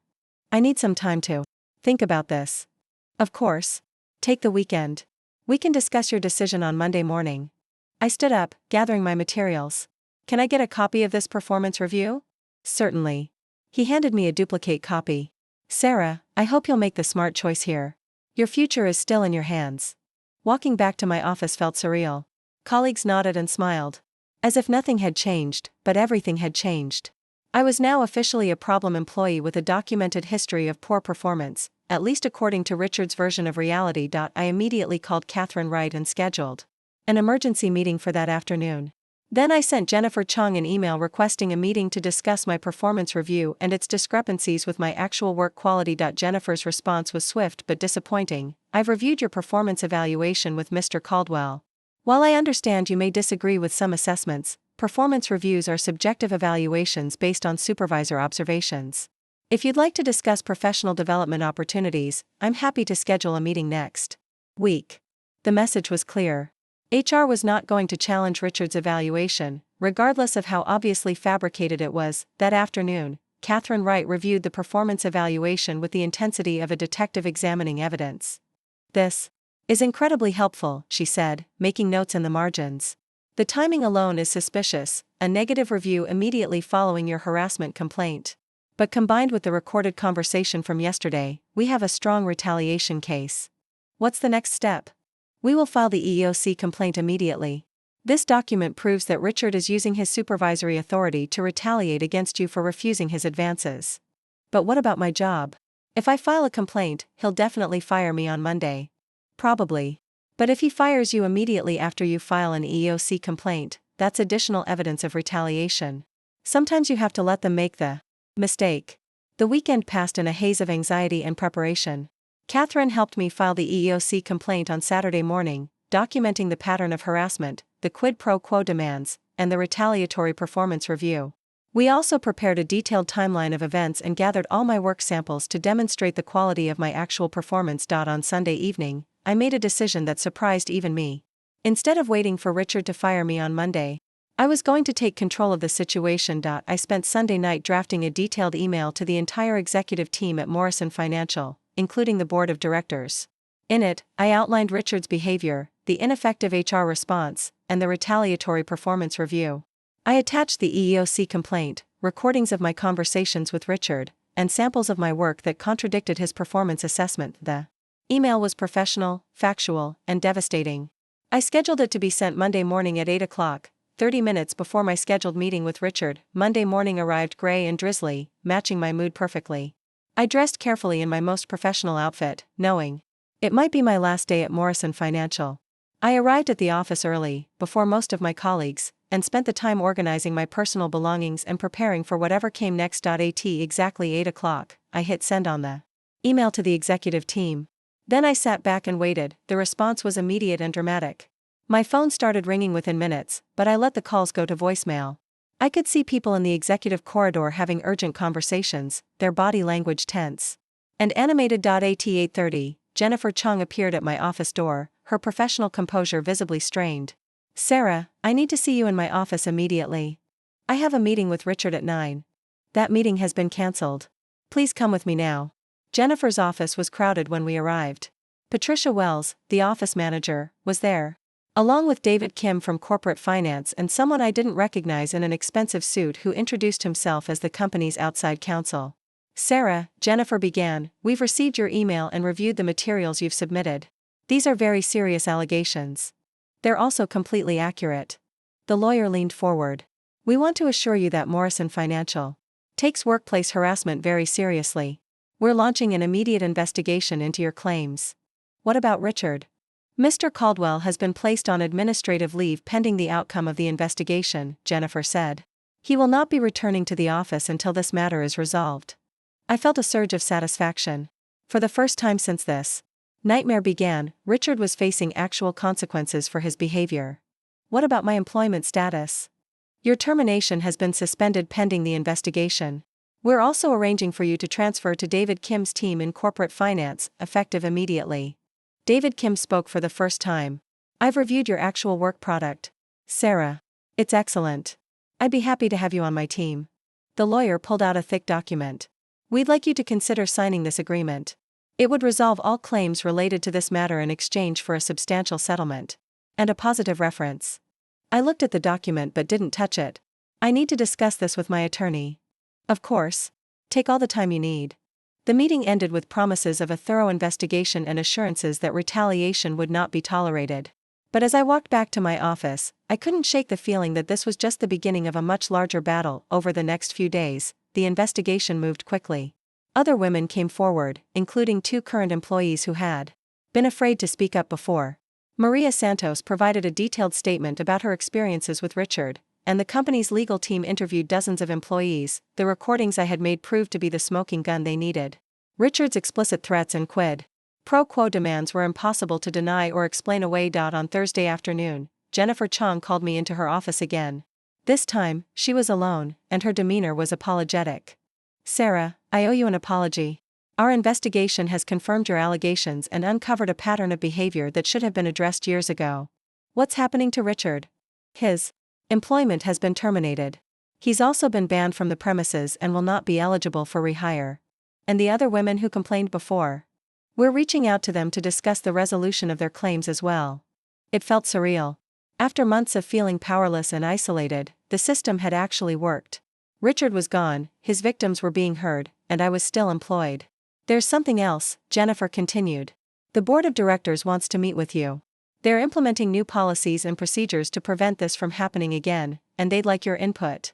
"I need some time to think about this." "Of course. Take the weekend. We can discuss your decision on Monday morning." I stood up, gathering my materials. "Can I get a copy of this performance review?" "Certainly." He handed me a duplicate copy. "Sarah, I hope you'll make the smart choice here. Your future is still in your hands." Walking back to my office felt surreal. Colleagues nodded and smiled. As if nothing had changed, but everything had changed. I was now officially a problem employee with a documented history of poor performance, at least according to Richard's version of reality. I immediately called Catherine Wright and scheduled an emergency meeting for that afternoon. Then I sent Jennifer Chung an email requesting a meeting to discuss my performance review and its discrepancies with my actual work quality. Jennifer's response was swift but disappointing. "I've reviewed your performance evaluation with Mr. Caldwell. While I understand you may disagree with some assessments, performance reviews are subjective evaluations based on supervisor observations. If you'd like to discuss professional development opportunities, I'm happy to schedule a meeting next week." The message was clear. HR was not going to challenge Richard's evaluation, regardless of how obviously fabricated it was. That afternoon, Catherine Wright reviewed the performance evaluation with the intensity of a detective examining evidence. "This is incredibly helpful," she said, making notes in the margins. "The timing alone is suspicious, a negative review immediately following your harassment complaint. But combined with the recorded conversation from yesterday, we have a strong retaliation case. What's the next step? We will file the EEOC complaint immediately. This document proves that Richard is using his supervisory authority to retaliate against you for refusing his advances. But what about my job? If I file a complaint, he'll definitely fire me on Monday. Probably. But if he fires you immediately after you file an EEOC complaint, that's additional evidence of retaliation. Sometimes you have to let them make the mistake. The weekend passed in a haze of anxiety and preparation. Catherine helped me file the EEOC complaint on Saturday morning, documenting the pattern of harassment, the quid pro quo demands, and the retaliatory performance review. We also prepared a detailed timeline of events and gathered all my work samples to demonstrate the quality of my actual performance. On Sunday evening, I made a decision that surprised even me. Instead of waiting for Richard to fire me on Monday, I was going to take control of the situation. I spent Sunday night drafting a detailed email to the entire executive team at Morrison Financial, including the board of directors. In it, I outlined Richard's behavior, the ineffective HR response, and the retaliatory performance review. I attached the EEOC complaint, recordings of my conversations with Richard, and samples of my work that contradicted his performance assessment. The email was professional, factual, and devastating. I scheduled it to be sent Monday morning at 8 o'clock, 30 minutes before my scheduled meeting with Richard. Monday morning arrived gray and drizzly, matching my mood perfectly. I dressed carefully in my most professional outfit, knowing it might be my last day at Morrison Financial. I arrived at the office early, before most of my colleagues, and spent the time organizing my personal belongings and preparing for whatever came next. At exactly 8 o'clock, I hit send on the email to the executive team. Then I sat back and waited. The response was immediate and dramatic. My phone started ringing within minutes, but I let the calls go to voicemail. I could see people in the executive corridor having urgent conversations, their body language tense and animated. At 8:30, Jennifer Chung appeared at my office door, her professional composure visibly strained. "Sarah, I need to see you in my office immediately. I have a meeting with Richard at 9. That meeting has been cancelled. Please come with me now." Jennifer's office was crowded when we arrived. Patricia Wells, the office manager, was there, along with David Kim from corporate finance and someone I didn't recognize in an expensive suit who introduced himself as the company's outside counsel. "Sarah," Jennifer began, "we've received your email and reviewed the materials you've submitted. These are very serious allegations. They're also completely accurate." The lawyer leaned forward. "We want to assure you that Morrison Financial takes workplace harassment very seriously. We're launching an immediate investigation into your claims." "What about Richard?" "Mr. Caldwell has been placed on administrative leave pending the outcome of the investigation," Jennifer said. "He will not be returning to the office until this matter is resolved." I felt a surge of satisfaction. For the first time since this nightmare began, Richard was facing actual consequences for his behavior. "What about my employment status?" "Your termination has been suspended pending the investigation. We're also arranging for you to transfer to David Kim's team in corporate finance, effective immediately." David Kim spoke for the first time. "I've reviewed your actual work product, Sarah. It's excellent. I'd be happy to have you on my team." The lawyer pulled out a thick document. "We'd like you to consider signing this agreement. It would resolve all claims related to this matter in exchange for a substantial settlement and a positive reference." I looked at the document but didn't touch it. "I need to discuss this with my attorney." "Of course. Take all the time you need." The meeting ended with promises of a thorough investigation and assurances that retaliation would not be tolerated. But as I walked back to my office, I couldn't shake the feeling that this was just the beginning of a much larger battle. Over the next few days, the investigation moved quickly. Other women came forward, including 2 current employees who had been afraid to speak up before. Maria Santos provided a detailed statement about her experiences with Richard, and the company's legal team interviewed dozens of employees. The recordings I had made proved to be the smoking gun they needed. Richard's explicit threats and quid pro quo demands were impossible to deny or explain away. On Thursday afternoon, Jennifer Chung called me into her office again. This time, she was alone, and her demeanor was apologetic. "Sarah, I owe you an apology. Our investigation has confirmed your allegations and uncovered a pattern of behavior that should have been addressed years ago." "What's happening to Richard?" "His employment has been terminated. He's also been banned from the premises and will not be eligible for rehire." "And the other women who complained before?" "We're reaching out to them to discuss the resolution of their claims as well." It felt surreal. After months of feeling powerless and isolated, the system had actually worked. Richard was gone, his victims were being heard, and I was still employed. There's something else, Jennifer continued. The board of directors wants to meet with you. They're implementing new policies and procedures to prevent this from happening again, and they'd like your input.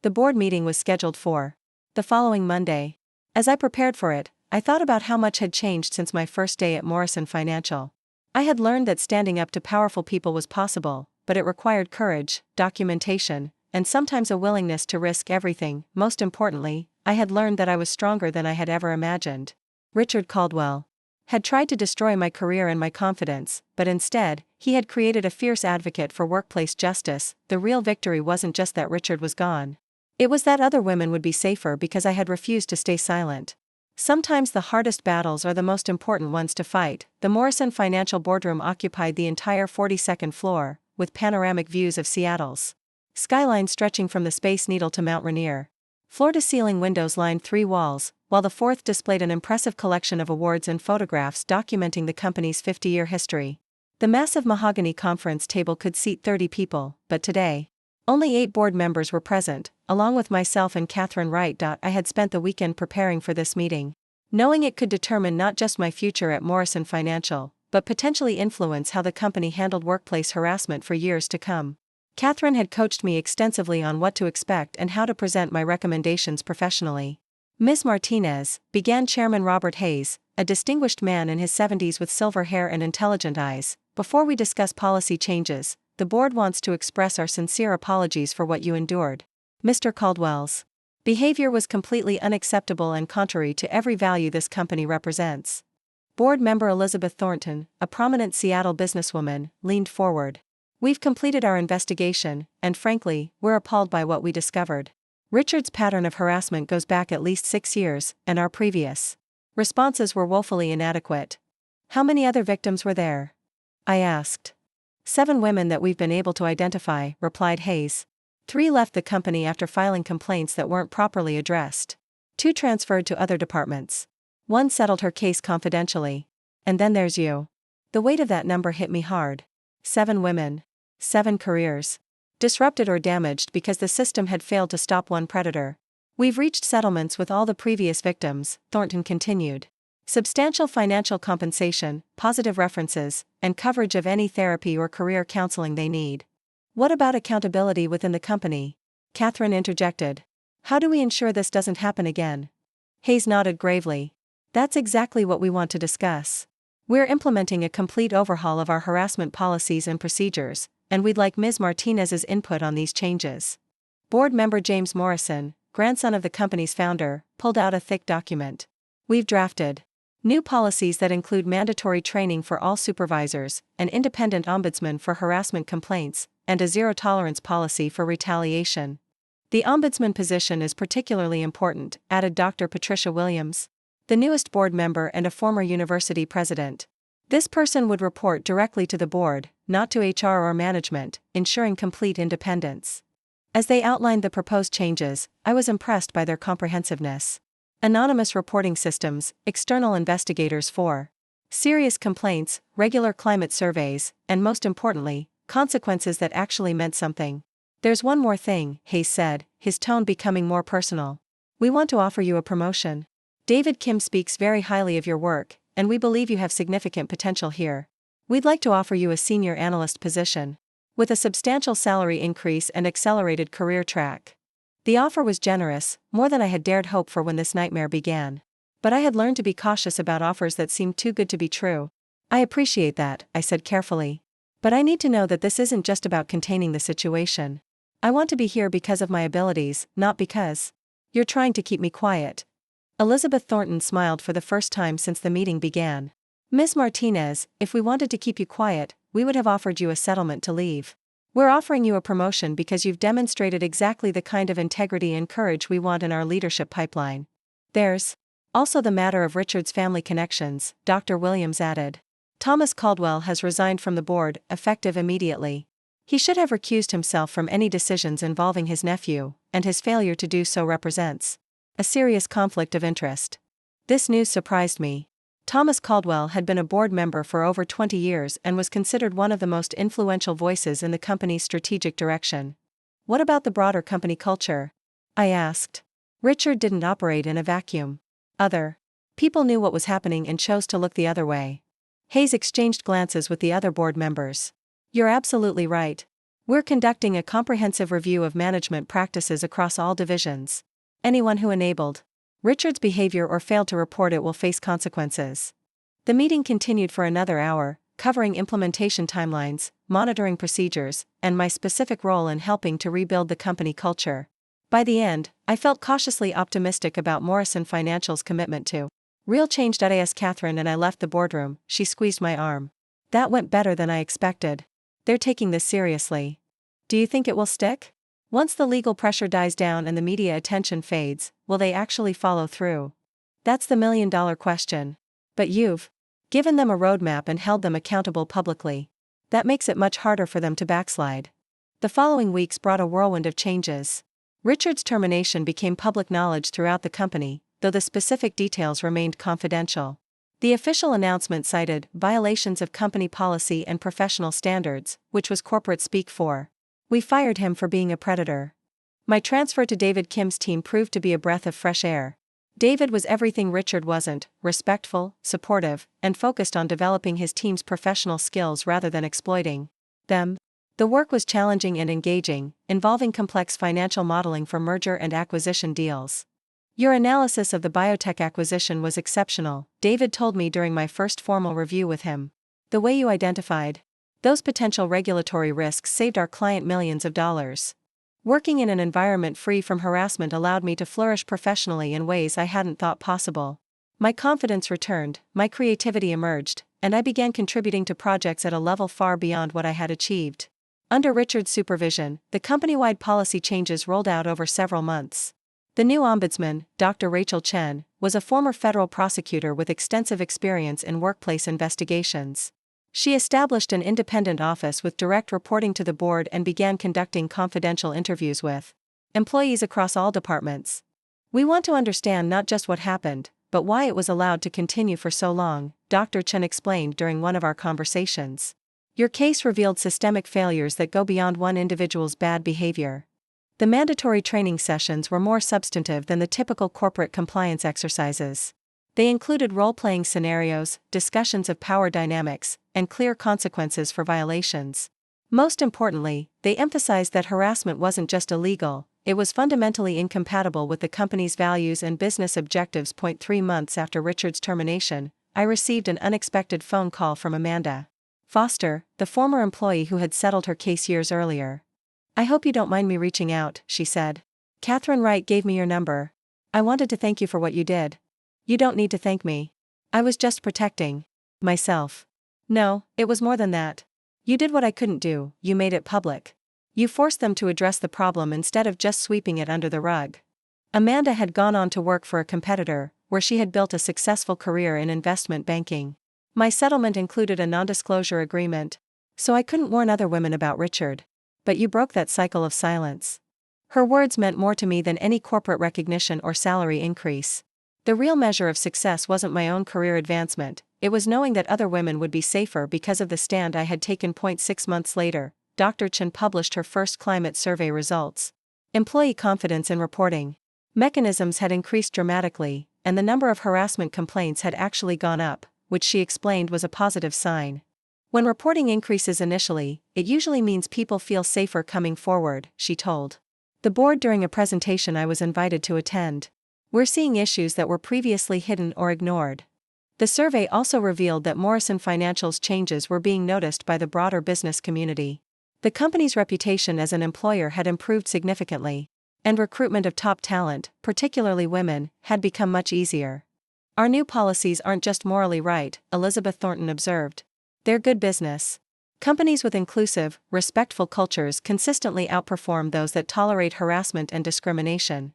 The board meeting was scheduled for the following Monday. As I prepared for it, I thought about how much had changed since my first day at Morrison Financial. I had learned that standing up to powerful people was possible, but it required courage, documentation, and sometimes a willingness to risk everything. Most importantly, I had learned that I was stronger than I had ever imagined. Richard Caldwell had tried to destroy my career and my confidence, but instead, he had created a fierce advocate for workplace justice. The real victory wasn't just that Richard was gone. It was that other women would be safer because I had refused to stay silent. Sometimes the hardest battles are the most important ones to fight. The Morrison Financial boardroom occupied the entire 42nd floor, with panoramic views of Seattle's skyline stretching from the Space Needle to Mount Rainier. Floor-to-ceiling windows lined 3 walls, while the fourth displayed an impressive collection of awards and photographs documenting the company's 50-year history. The massive mahogany conference table could seat 30 people, but today, only 8 board members were present, along with myself and Catherine Wright. I had spent the weekend preparing for this meeting, knowing it could determine not just my future at Morrison Financial, but potentially influence how the company handled workplace harassment for years to come. Catherine had coached me extensively on what to expect and how to present my recommendations professionally. Ms. Martinez, began Chairman Robert Hayes, a distinguished man in his 70s with silver hair and intelligent eyes, before we discuss policy changes, the board wants to express our sincere apologies for what you endured. Mr. Caldwell's behavior was completely unacceptable and contrary to every value this company represents. Board member Elizabeth Thornton, a prominent Seattle businesswoman, leaned forward. We've completed our investigation, and frankly, we're appalled by what we discovered. Richard's pattern of harassment goes back at least 6 years, and our previous responses were woefully inadequate. How many other victims were there? I asked. 7 women that we've been able to identify, replied Hayes. 3 left the company after filing complaints that weren't properly addressed. 2 transferred to other departments. 1 settled her case confidentially. And then there's you. The weight of that number hit me hard. 7 women. 7 careers. Disrupted or damaged because the system had failed to stop one predator. We've reached settlements with all the previous victims, Thornton continued. Substantial financial compensation, positive references, and coverage of any therapy or career counseling they need. What about accountability within the company? Catherine interjected. How do we ensure this doesn't happen again? Hayes nodded gravely. That's exactly what we want to discuss. We're implementing a complete overhaul of our harassment policies and procedures, and we'd like Ms. Martinez's input on these changes. Board member James Morrison, grandson of the company's founder, pulled out a thick document. We've drafted new policies that include mandatory training for all supervisors, an independent ombudsman for harassment complaints, and a zero-tolerance policy for retaliation. The ombudsman position is particularly important, added Dr. Patricia Williams, the newest board member and a former university president. This person would report directly to the board, not to HR or management, ensuring complete independence. As they outlined the proposed changes, I was impressed by their comprehensiveness. Anonymous reporting systems, external investigators for serious complaints, regular climate surveys, and most importantly, consequences that actually meant something. There's one more thing, Hayes said, his tone becoming more personal. We want to offer you a promotion. David Kim speaks very highly of your work, and we believe you have significant potential here. We'd like to offer you a senior analyst position, with a substantial salary increase and accelerated career track. The offer was generous, more than I had dared hope for when this nightmare began. But I had learned to be cautious about offers that seemed too good to be true. I appreciate that, I said carefully. But I need to know that this isn't just about containing the situation. I want to be here because of my abilities, not because you're trying to keep me quiet. Elizabeth Thornton smiled for the first time since the meeting began. Ms. Martinez, if we wanted to keep you quiet, we would have offered you a settlement to leave. We're offering you a promotion because you've demonstrated exactly the kind of integrity and courage we want in our leadership pipeline. There's also the matter of Richard's family connections, Dr. Williams added. Thomas Caldwell has resigned from the board, effective immediately. He should have recused himself from any decisions involving his nephew, and his failure to do so represents a serious conflict of interest. This news surprised me. Thomas Caldwell had been a board member for over 20 years and was considered one of the most influential voices in the company's strategic direction. What about the broader company culture? I asked. Richard didn't operate in a vacuum. Other people knew what was happening and chose to look the other way. Hayes exchanged glances with the other board members. You're absolutely right. We're conducting a comprehensive review of management practices across all divisions. Anyone who enabled Richard's behavior or failed to report it will face consequences. The meeting continued for another hour, covering implementation timelines, monitoring procedures, and my specific role in helping to rebuild the company culture. By the end, I felt cautiously optimistic about Morrison Financial's commitment to real change. As Catherine and I left the boardroom, she squeezed my arm. That went better than I expected. They're taking this seriously. Do you think it will stick? Once the legal pressure dies down and the media attention fades, will they actually follow through? That's the million-dollar question. But you've given them a roadmap and held them accountable publicly. That makes it much harder for them to backslide. The following weeks brought a whirlwind of changes. Richard's termination became public knowledge throughout the company, though the specific details remained confidential. The official announcement cited violations of company policy and professional standards, which was corporate speak for "We fired him for being a predator." My transfer to David Kim's team proved to be a breath of fresh air. David was everything Richard wasn't: respectful, supportive, and focused on developing his team's professional skills rather than exploiting them. The work was challenging and engaging, involving complex financial modeling for merger and acquisition deals. Your analysis of the biotech acquisition was exceptional, David told me during my first formal review with him. The way you identified those potential regulatory risks saved our client millions of dollars. Working in an environment free from harassment allowed me to flourish professionally in ways I hadn't thought possible. My confidence returned, my creativity emerged, and I began contributing to projects at a level far beyond what I had achieved. Under Richard's supervision, the company-wide policy changes rolled out over several months. The new ombudsman, Dr. Rachel Chen, was a former federal prosecutor with extensive experience in workplace investigations. She established an independent office with direct reporting to the board and began conducting confidential interviews with employees across all departments. We want to understand not just what happened, but why it was allowed to continue for so long, Dr. Chen explained during one of our conversations. Your case revealed systemic failures that go beyond one individual's bad behavior. The mandatory training sessions were more substantive than the typical corporate compliance exercises. They included role-playing scenarios, discussions of power dynamics, and clear consequences for violations. Most importantly, they emphasized that harassment wasn't just illegal, it was fundamentally incompatible with the company's values and business objectives. 3 months after Richard's termination, I received an unexpected phone call from Amanda Foster, the former employee who had settled her case years earlier. "I hope you don't mind me reaching out," she said. "Catherine Wright gave me your number. I wanted to thank you for what you did." "You don't need to thank me. I was just protecting myself." "No, it was more than that. You did what I couldn't do, you made it public. You forced them to address the problem instead of just sweeping it under the rug." Amanda had gone on to work for a competitor, where she had built a successful career in investment banking. My settlement included a non-disclosure agreement, so I couldn't warn other women about Richard. "But you broke that cycle of silence." Her words meant more to me than any corporate recognition or salary increase. The real measure of success wasn't my own career advancement, it was knowing that other women would be safer because of the stand I had taken. 6 months later, Dr. Chen published her first climate survey results. Employee confidence in reporting mechanisms had increased dramatically, and the number of harassment complaints had actually gone up, which she explained was a positive sign. When reporting increases initially, it usually means people feel safer coming forward, she told the board during a presentation I was invited to attend. "We're seeing issues that were previously hidden or ignored." The survey also revealed that Morrison Financial's changes were being noticed by the broader business community. The company's reputation as an employer had improved significantly, and recruitment of top talent, particularly women, had become much easier. "Our new policies aren't just morally right," Elizabeth Thornton observed. "They're good business. Companies with inclusive, respectful cultures consistently outperform those that tolerate harassment and discrimination."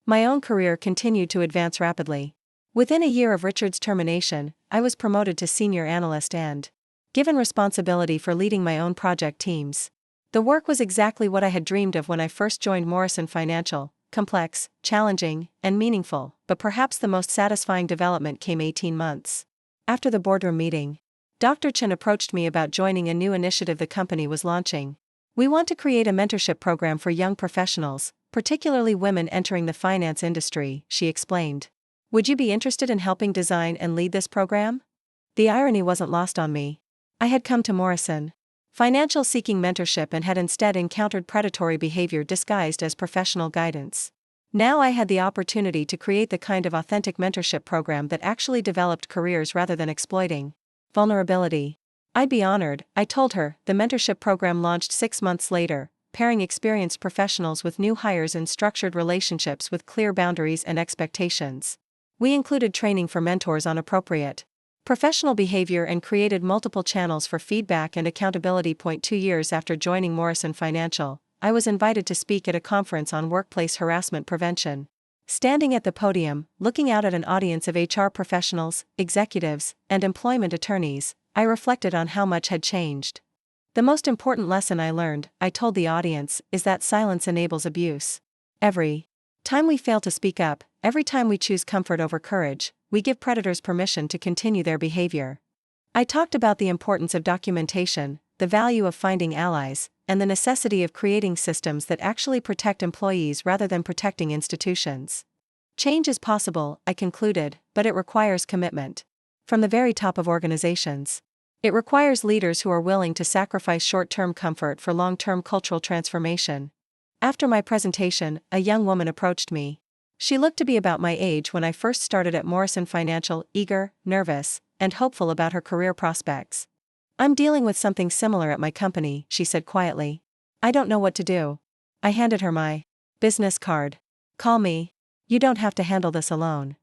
My own career continued to advance rapidly. Within a year of Richard's termination, I was promoted to senior analyst and given responsibility for leading my own project teams. The work was exactly what I had dreamed of when I first joined Morrison Financial: complex, challenging, and meaningful, but perhaps the most satisfying development came 18 months after the boardroom meeting. Dr. Chen approached me about joining a new initiative the company was launching. We want to create a mentorship program for young professionals, particularly women entering the finance industry, she explained. Would you be interested in helping design and lead this program? The irony wasn't lost on me. I had come to Morrison Financial seeking mentorship and had instead encountered predatory behavior disguised as professional guidance. Now I had the opportunity to create the kind of authentic mentorship program that actually developed careers rather than exploiting vulnerability. I'd be honored, I told her. The mentorship program launched 6 months later, pairing experienced professionals with new hires in structured relationships with clear boundaries and expectations. We included training for mentors on appropriate professional behavior and created multiple channels for feedback and accountability. 2 years after joining Morrison Financial, I was invited to speak at a conference on workplace harassment prevention. Standing at the podium, looking out at an audience of HR professionals, executives, and employment attorneys, I reflected on how much had changed. The most important lesson I learned, I told the audience, is that silence enables abuse. Every time we fail to speak up, every time we choose comfort over courage, we give predators permission to continue their behavior. I talked about the importance of documentation, the value of finding allies, and the necessity of creating systems that actually protect employees rather than protecting institutions. Change is possible, I concluded, but it requires commitment. From the very top of organizations. It requires leaders who are willing to sacrifice short-term comfort for long-term cultural transformation. After my presentation, a young woman approached me. She looked to be about my age when I first started at Morrison Financial, eager, nervous, and hopeful about her career prospects. I'm dealing with something similar at my company, she said quietly. I don't know what to do. I handed her my business card. Call me. You don't have to handle this alone.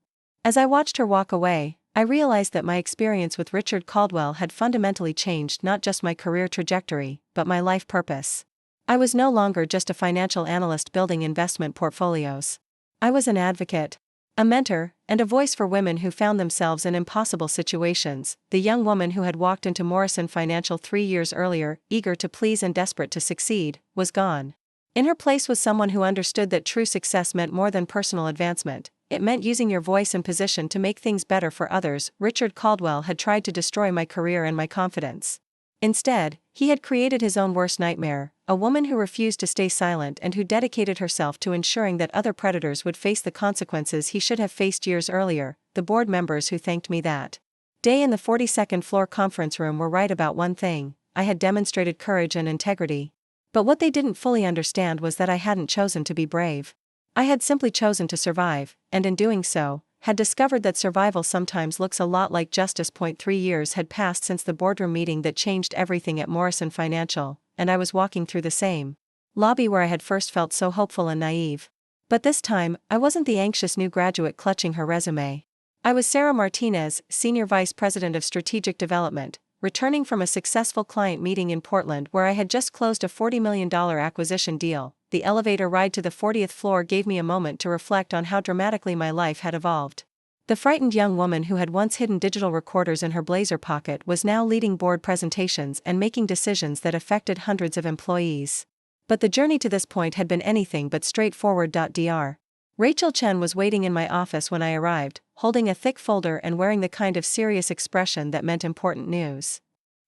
As I watched her walk away, I realized that my experience with Richard Caldwell had fundamentally changed not just my career trajectory, but my life purpose. I was no longer just a financial analyst building investment portfolios. I was an advocate, a mentor, and a voice for women who found themselves in impossible situations. The young woman who had walked into Morrison Financial 3 years earlier, eager to please and desperate to succeed, was gone. In her place was someone who understood that true success meant more than personal advancement. It meant using your voice and position to make things better for others. Richard Caldwell had tried to destroy my career and my confidence. Instead, he had created his own worst nightmare, a woman who refused to stay silent and who dedicated herself to ensuring that other predators would face the consequences he should have faced years earlier. The board members who thanked me that day in the 42nd floor conference room were right about one thing: I had demonstrated courage and integrity. But what they didn't fully understand was that I hadn't chosen to be brave. I had simply chosen to survive, and in doing so, had discovered that survival sometimes looks a lot like justice. 3 years had passed since the boardroom meeting that changed everything at Morrison Financial, and I was walking through the same lobby where I had first felt so hopeful and naive. But this time, I wasn't the anxious new graduate clutching her resume. I was Sarah Martinez, Senior Vice President of Strategic Development, returning from a successful client meeting in Portland where I had just closed a $40 million acquisition deal. The elevator ride to the 40th floor gave me a moment to reflect on how dramatically my life had evolved. The frightened young woman who had once hidden digital recorders in her blazer pocket was now leading board presentations and making decisions that affected hundreds of employees. But the journey to this point had been anything but straightforward. Dr. Rachel Chen was waiting in my office when I arrived, holding a thick folder and wearing the kind of serious expression that meant important news.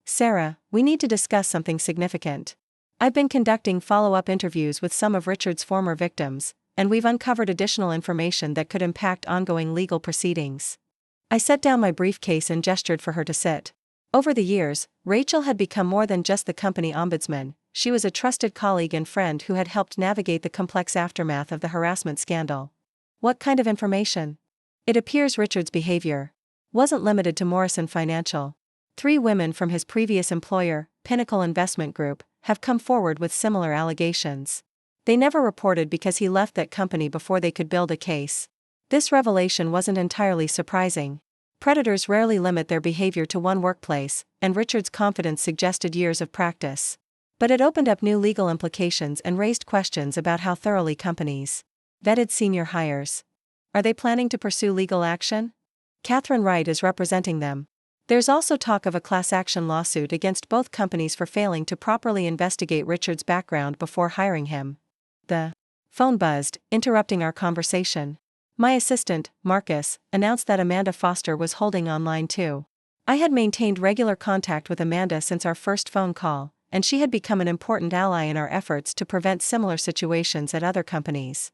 Sarah, we need to discuss something significant. I've been conducting follow-up interviews with some of Richard's former victims, and we've uncovered additional information that could impact ongoing legal proceedings. I set down my briefcase and gestured for her to sit. Over the years, Rachel had become more than just the company ombudsman. She was a trusted colleague and friend who had helped navigate the complex aftermath of the harassment scandal. What kind of information? It appears Richard's behavior wasn't limited to Morrison Financial. 3 women from his previous employer, Pinnacle Investment Group, have come forward with similar allegations. They never reported because he left that company before they could build a case. This revelation wasn't entirely surprising. Predators rarely limit their behavior to one workplace, and Richard's confidence suggested years of practice. But it opened up new legal implications and raised questions about how thoroughly companies vetted senior hires. Are they planning to pursue legal action? Catherine Wright is representing them. There's also talk of a class action lawsuit against both companies for failing to properly investigate Richard's background before hiring him. The phone buzzed, interrupting our conversation. My assistant, Marcus, announced that Amanda Foster was holding on line 2. I had maintained regular contact with Amanda since our first phone call, and she had become an important ally in our efforts to prevent similar situations at other companies.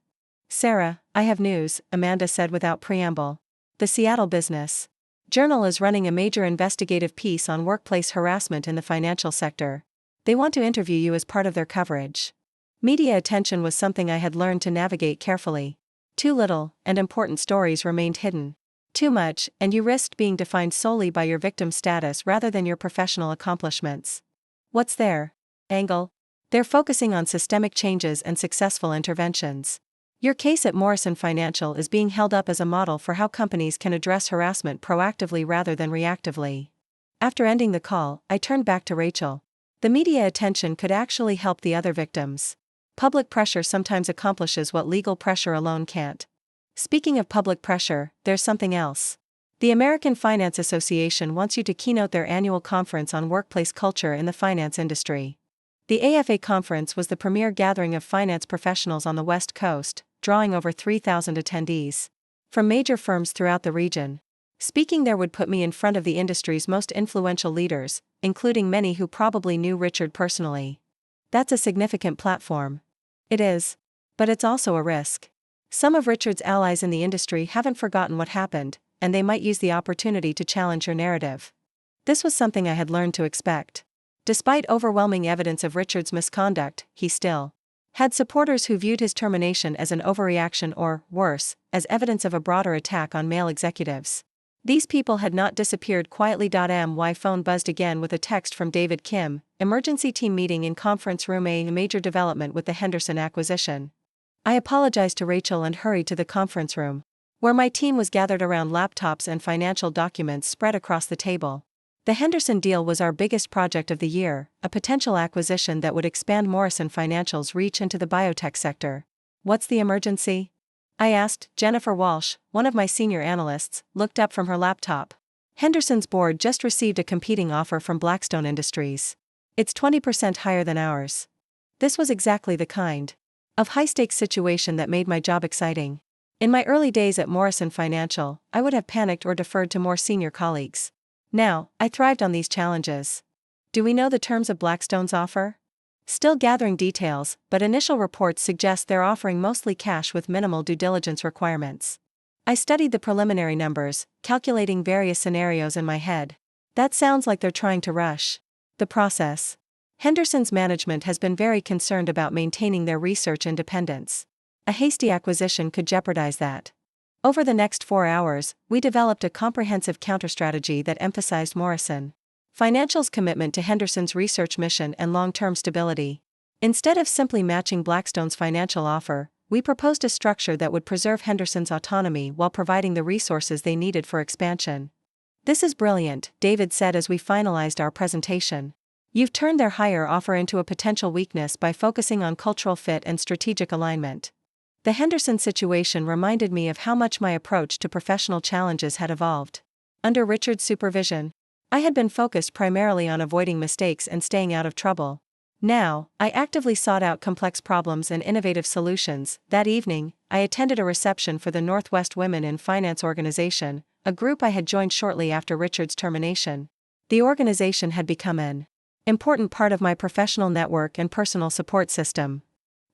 "Sarah, I have news," Amanda said without preamble. "The Seattle Business Journal is running a major investigative piece on workplace harassment in the financial sector. They want to interview you as part of their coverage." Media attention was something I had learned to navigate carefully. Too little, and important stories remained hidden. Too much, and you risked being defined solely by your victim status rather than your professional accomplishments. What's their angle? They're focusing on systemic changes and successful interventions. Your case at Morrison Financial is being held up as a model for how companies can address harassment proactively rather than reactively. After ending the call, I turned back to Rachel. The media attention could actually help the other victims. Public pressure sometimes accomplishes what legal pressure alone can't. Speaking of public pressure, there's something else. The American Finance Association wants you to keynote their annual conference on workplace culture in the finance industry. The AFA conference was the premier gathering of finance professionals on the West Coast, drawing over 3,000 attendees from major firms throughout the region. Speaking there would put me in front of the industry's most influential leaders, including many who probably knew Richard personally. That's a significant platform. It is. But it's also a risk. Some of Richard's allies in the industry haven't forgotten what happened, and they might use the opportunity to challenge your narrative. This was something I had learned to expect. Despite overwhelming evidence of Richard's misconduct, he still had supporters who viewed his termination as an overreaction or, worse, as evidence of a broader attack on male executives. These people had not disappeared quietly. My phone buzzed again with a text from David Kim, emergency team meeting in conference room A, major development with the Henderson acquisition. I apologized to Rachel and hurried to the conference room, where my team was gathered around laptops and financial documents spread across the table. The Henderson deal was our biggest project of the year, a potential acquisition that would expand Morrison Financial's reach into the biotech sector. "What's the emergency?" I asked. Jennifer Walsh, one of my senior analysts, looked up from her laptop. "Henderson's board just received a competing offer from Blackstone Industries. It's 20% higher than ours." This was exactly the kind of high-stakes situation that made my job exciting. In my early days at Morrison Financial, I would have panicked or deferred to more senior colleagues. Now, I thrived on these challenges. "Do we know the terms of Blackstone's offer?" "Still gathering details, but initial reports suggest they're offering mostly cash with minimal due diligence requirements." I studied the preliminary numbers, calculating various scenarios in my head. That sounds like they're trying to rush the process. Henderson's management has been very concerned about maintaining their research independence. A hasty acquisition could jeopardize that. Over the next 4 hours, we developed a comprehensive counterstrategy that emphasized Morrison Financial's commitment to Henderson's research mission and long-term stability. Instead of simply matching Blackstone's financial offer, we proposed a structure that would preserve Henderson's autonomy while providing the resources they needed for expansion. "This is brilliant," David said as we finalized our presentation. "You've turned their higher offer into a potential weakness by focusing on cultural fit and strategic alignment." The Henderson situation reminded me of how much my approach to professional challenges had evolved. Under Richard's supervision, I had been focused primarily on avoiding mistakes and staying out of trouble. Now, I actively sought out complex problems and innovative solutions. That evening, I attended a reception for the Northwest Women in Finance organization, a group I had joined shortly after Richard's termination. The organization had become an important part of my professional network and personal support system.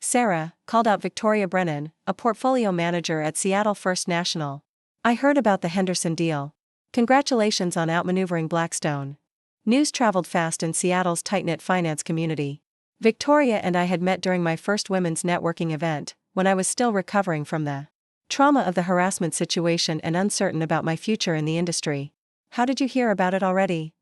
"Sarah," called out Victoria Brennan, a portfolio manager at Seattle First National. "I heard about the Henderson deal. Congratulations on outmaneuvering Blackstone." News traveled fast in Seattle's tight-knit finance community. Victoria and I had met during my first women's networking event, when I was still recovering from the trauma of the harassment situation and uncertain about my future in the industry. "How did you hear about it already?"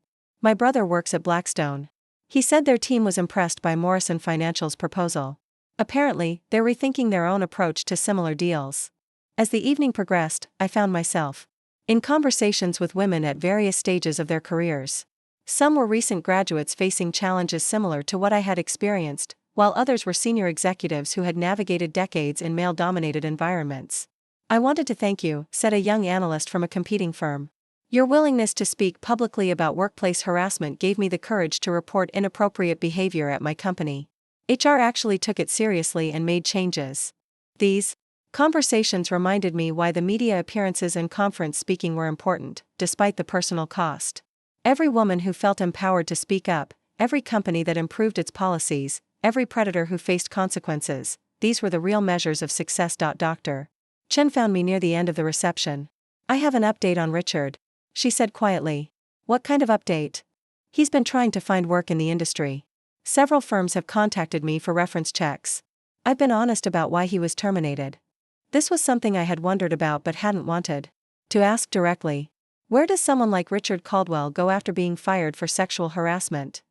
"My brother works at Blackstone. He said their team was impressed by Morrison Financial's proposal. Apparently, they're rethinking their own approach to similar deals." As the evening progressed, I found myself in conversations with women at various stages of their careers. Some were recent graduates facing challenges similar to what I had experienced, while others were senior executives who had navigated decades in male-dominated environments. "I wanted to thank you," said a young analyst from a competing firm. "Your willingness to speak publicly about workplace harassment gave me the courage to report inappropriate behavior at my company. HR actually took it seriously and made changes." These conversations reminded me why the media appearances and conference speaking were important, despite the personal cost. Every woman who felt empowered to speak up, every company that improved its policies, every predator who faced consequences. These were the real measures of success. Dr. Chen found me near the end of the reception. I have an update on Richard, she said quietly. What kind of update? He's been trying to find work in the industry. Several firms have contacted me for reference checks. I've been honest about why he was terminated. This was something I had wondered about but hadn't wanted to ask directly. Where does someone like Richard Caldwell go after being fired for sexual harassment?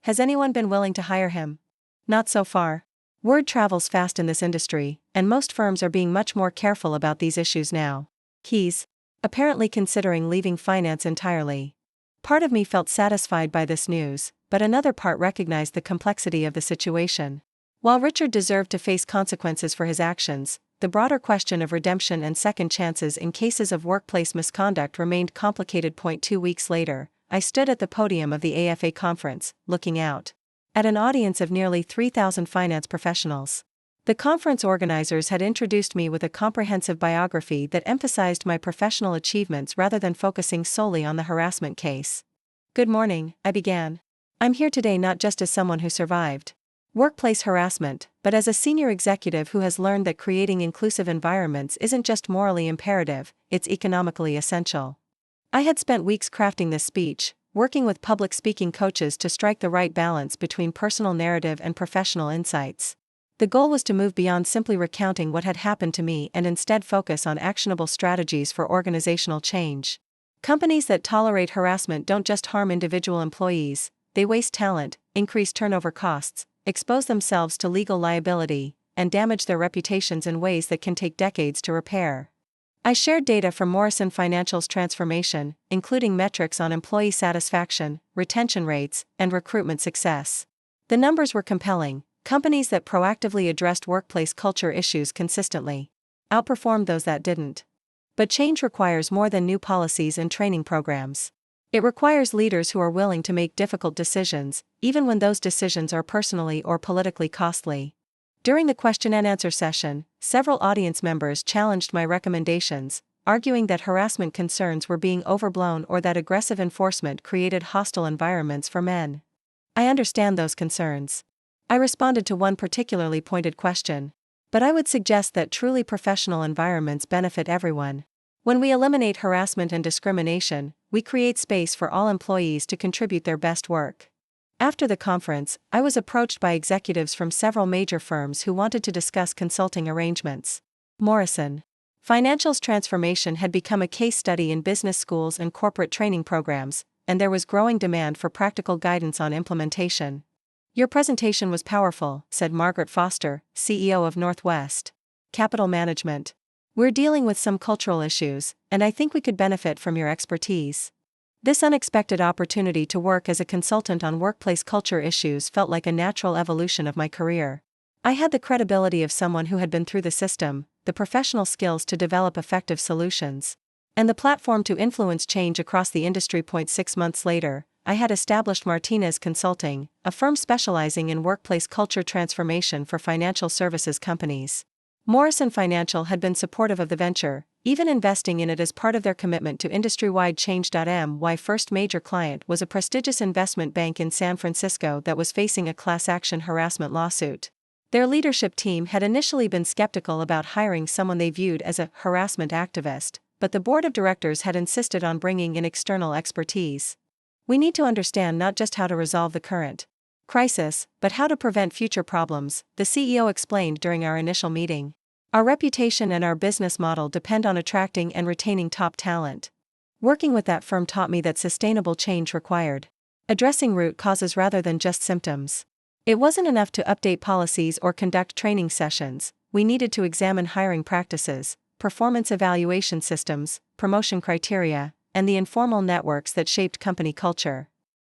Has anyone been willing to hire him? Not so far. Word travels fast in this industry, and most firms are being much more careful about these issues now. He's apparently considering leaving finance entirely. Part of me felt satisfied by this news, but another part recognized the complexity of the situation. While Richard deserved to face consequences for his actions, the broader question of redemption and second chances in cases of workplace misconduct remained complicated. 2 weeks later, I stood at the podium of the AFA conference, looking out at an audience of nearly 3,000 finance professionals. The conference organizers had introduced me with a comprehensive biography that emphasized my professional achievements rather than focusing solely on the harassment case. Good morning, I began. I'm here today not just as someone who survived workplace harassment, but as a senior executive who has learned that creating inclusive environments isn't just morally imperative, it's economically essential. I had spent weeks crafting this speech, working with public speaking coaches to strike the right balance between personal narrative and professional insights. The goal was to move beyond simply recounting what had happened to me and instead focus on actionable strategies for organizational change. Companies that tolerate harassment don't just harm individual employees, they waste talent, increase turnover costs, expose themselves to legal liability, and damage their reputations in ways that can take decades to repair. I shared data from Morrison Financial's transformation, including metrics on employee satisfaction, retention rates, and recruitment success. The numbers were compelling. Companies that proactively addressed workplace culture issues consistently outperformed those that didn't. But change requires more than new policies and training programs. It requires leaders who are willing to make difficult decisions, even when those decisions are personally or politically costly. During the question and answer session, several audience members challenged my recommendations, arguing that harassment concerns were being overblown or that aggressive enforcement created hostile environments for men. I understand those concerns. I responded to one particularly pointed question. But I would suggest that truly professional environments benefit everyone. When we eliminate harassment and discrimination, we create space for all employees to contribute their best work. After the conference, I was approached by executives from several major firms who wanted to discuss consulting arrangements. Morrison Financial's transformation had become a case study in business schools and corporate training programs, and there was growing demand for practical guidance on implementation. Your presentation was powerful, said Margaret Foster, CEO of Northwest Capital Management. We're dealing with some cultural issues, and I think we could benefit from your expertise. This unexpected opportunity to work as a consultant on workplace culture issues felt like a natural evolution of my career. I had the credibility of someone who had been through the system, the professional skills to develop effective solutions, and the platform to influence change across the industry. 6 months later, I had established Martinez Consulting, a firm specializing in workplace culture transformation for financial services companies. Morrison Financial had been supportive of the venture, even investing in it as part of their commitment to industry-wide change. My first major client was a prestigious investment bank in San Francisco that was facing a class action harassment lawsuit. Their leadership team had initially been skeptical about hiring someone they viewed as a harassment activist, but the board of directors had insisted on bringing in external expertise. We need to understand not just how to resolve the current crisis, but how to prevent future problems, the CEO explained during our initial meeting. Our reputation and our business model depend on attracting and retaining top talent. Working with that firm taught me that sustainable change required addressing root causes rather than just symptoms. It wasn't enough to update policies or conduct training sessions, we needed to examine hiring practices, performance evaluation systems, promotion criteria, and the informal networks that shaped company culture.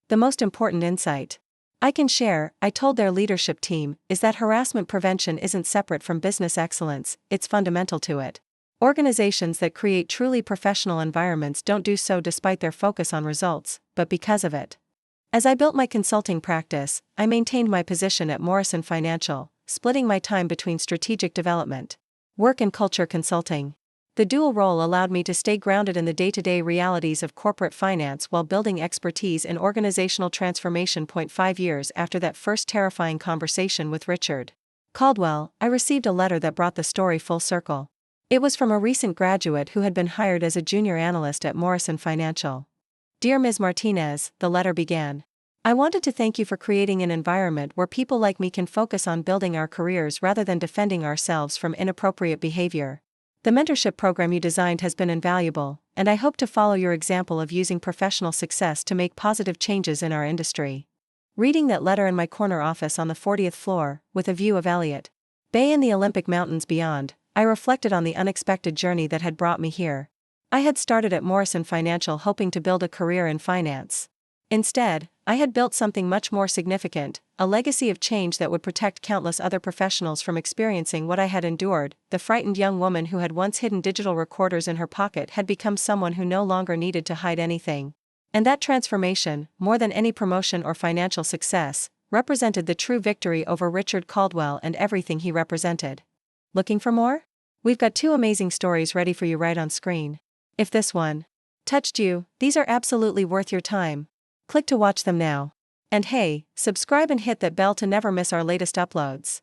The most important insight I can share, I told their leadership team, is that harassment prevention isn't separate from business excellence, it's fundamental to it. Organizations that create truly professional environments don't do so despite their focus on results, but because of it. As I built my consulting practice, I maintained my position at Morrison Financial, splitting my time between strategic development, work and culture consulting. The dual role allowed me to stay grounded in the day-to-day realities of corporate finance while building expertise in organizational transformation. 5 years after that first terrifying conversation with Richard Caldwell, I received a letter that brought the story full circle. It was from a recent graduate who had been hired as a junior analyst at Morrison Financial. "Dear Ms. Martinez," the letter began. "I wanted to thank you for creating an environment where people like me can focus on building our careers rather than defending ourselves from inappropriate behavior. The mentorship program you designed has been invaluable, and I hope to follow your example of using professional success to make positive changes in our industry." Reading that letter in my corner office on the 40th floor, with a view of Elliott Bay and the Olympic Mountains beyond, I reflected on the unexpected journey that had brought me here. I had started at Morrison Financial hoping to build a career in finance. Instead, I had built something much more significant, a legacy of change that would protect countless other professionals from experiencing what I had endured. The frightened young woman who had once hidden digital recorders in her pocket had become someone who no longer needed to hide anything. And that transformation, more than any promotion or financial success, represented the true victory over Richard Caldwell and everything he represented. Looking for more? We've got 2 amazing stories ready for you right on screen. If this one touched you, these are absolutely worth your time. Click to watch them now. And hey, subscribe and hit that bell to never miss our latest uploads.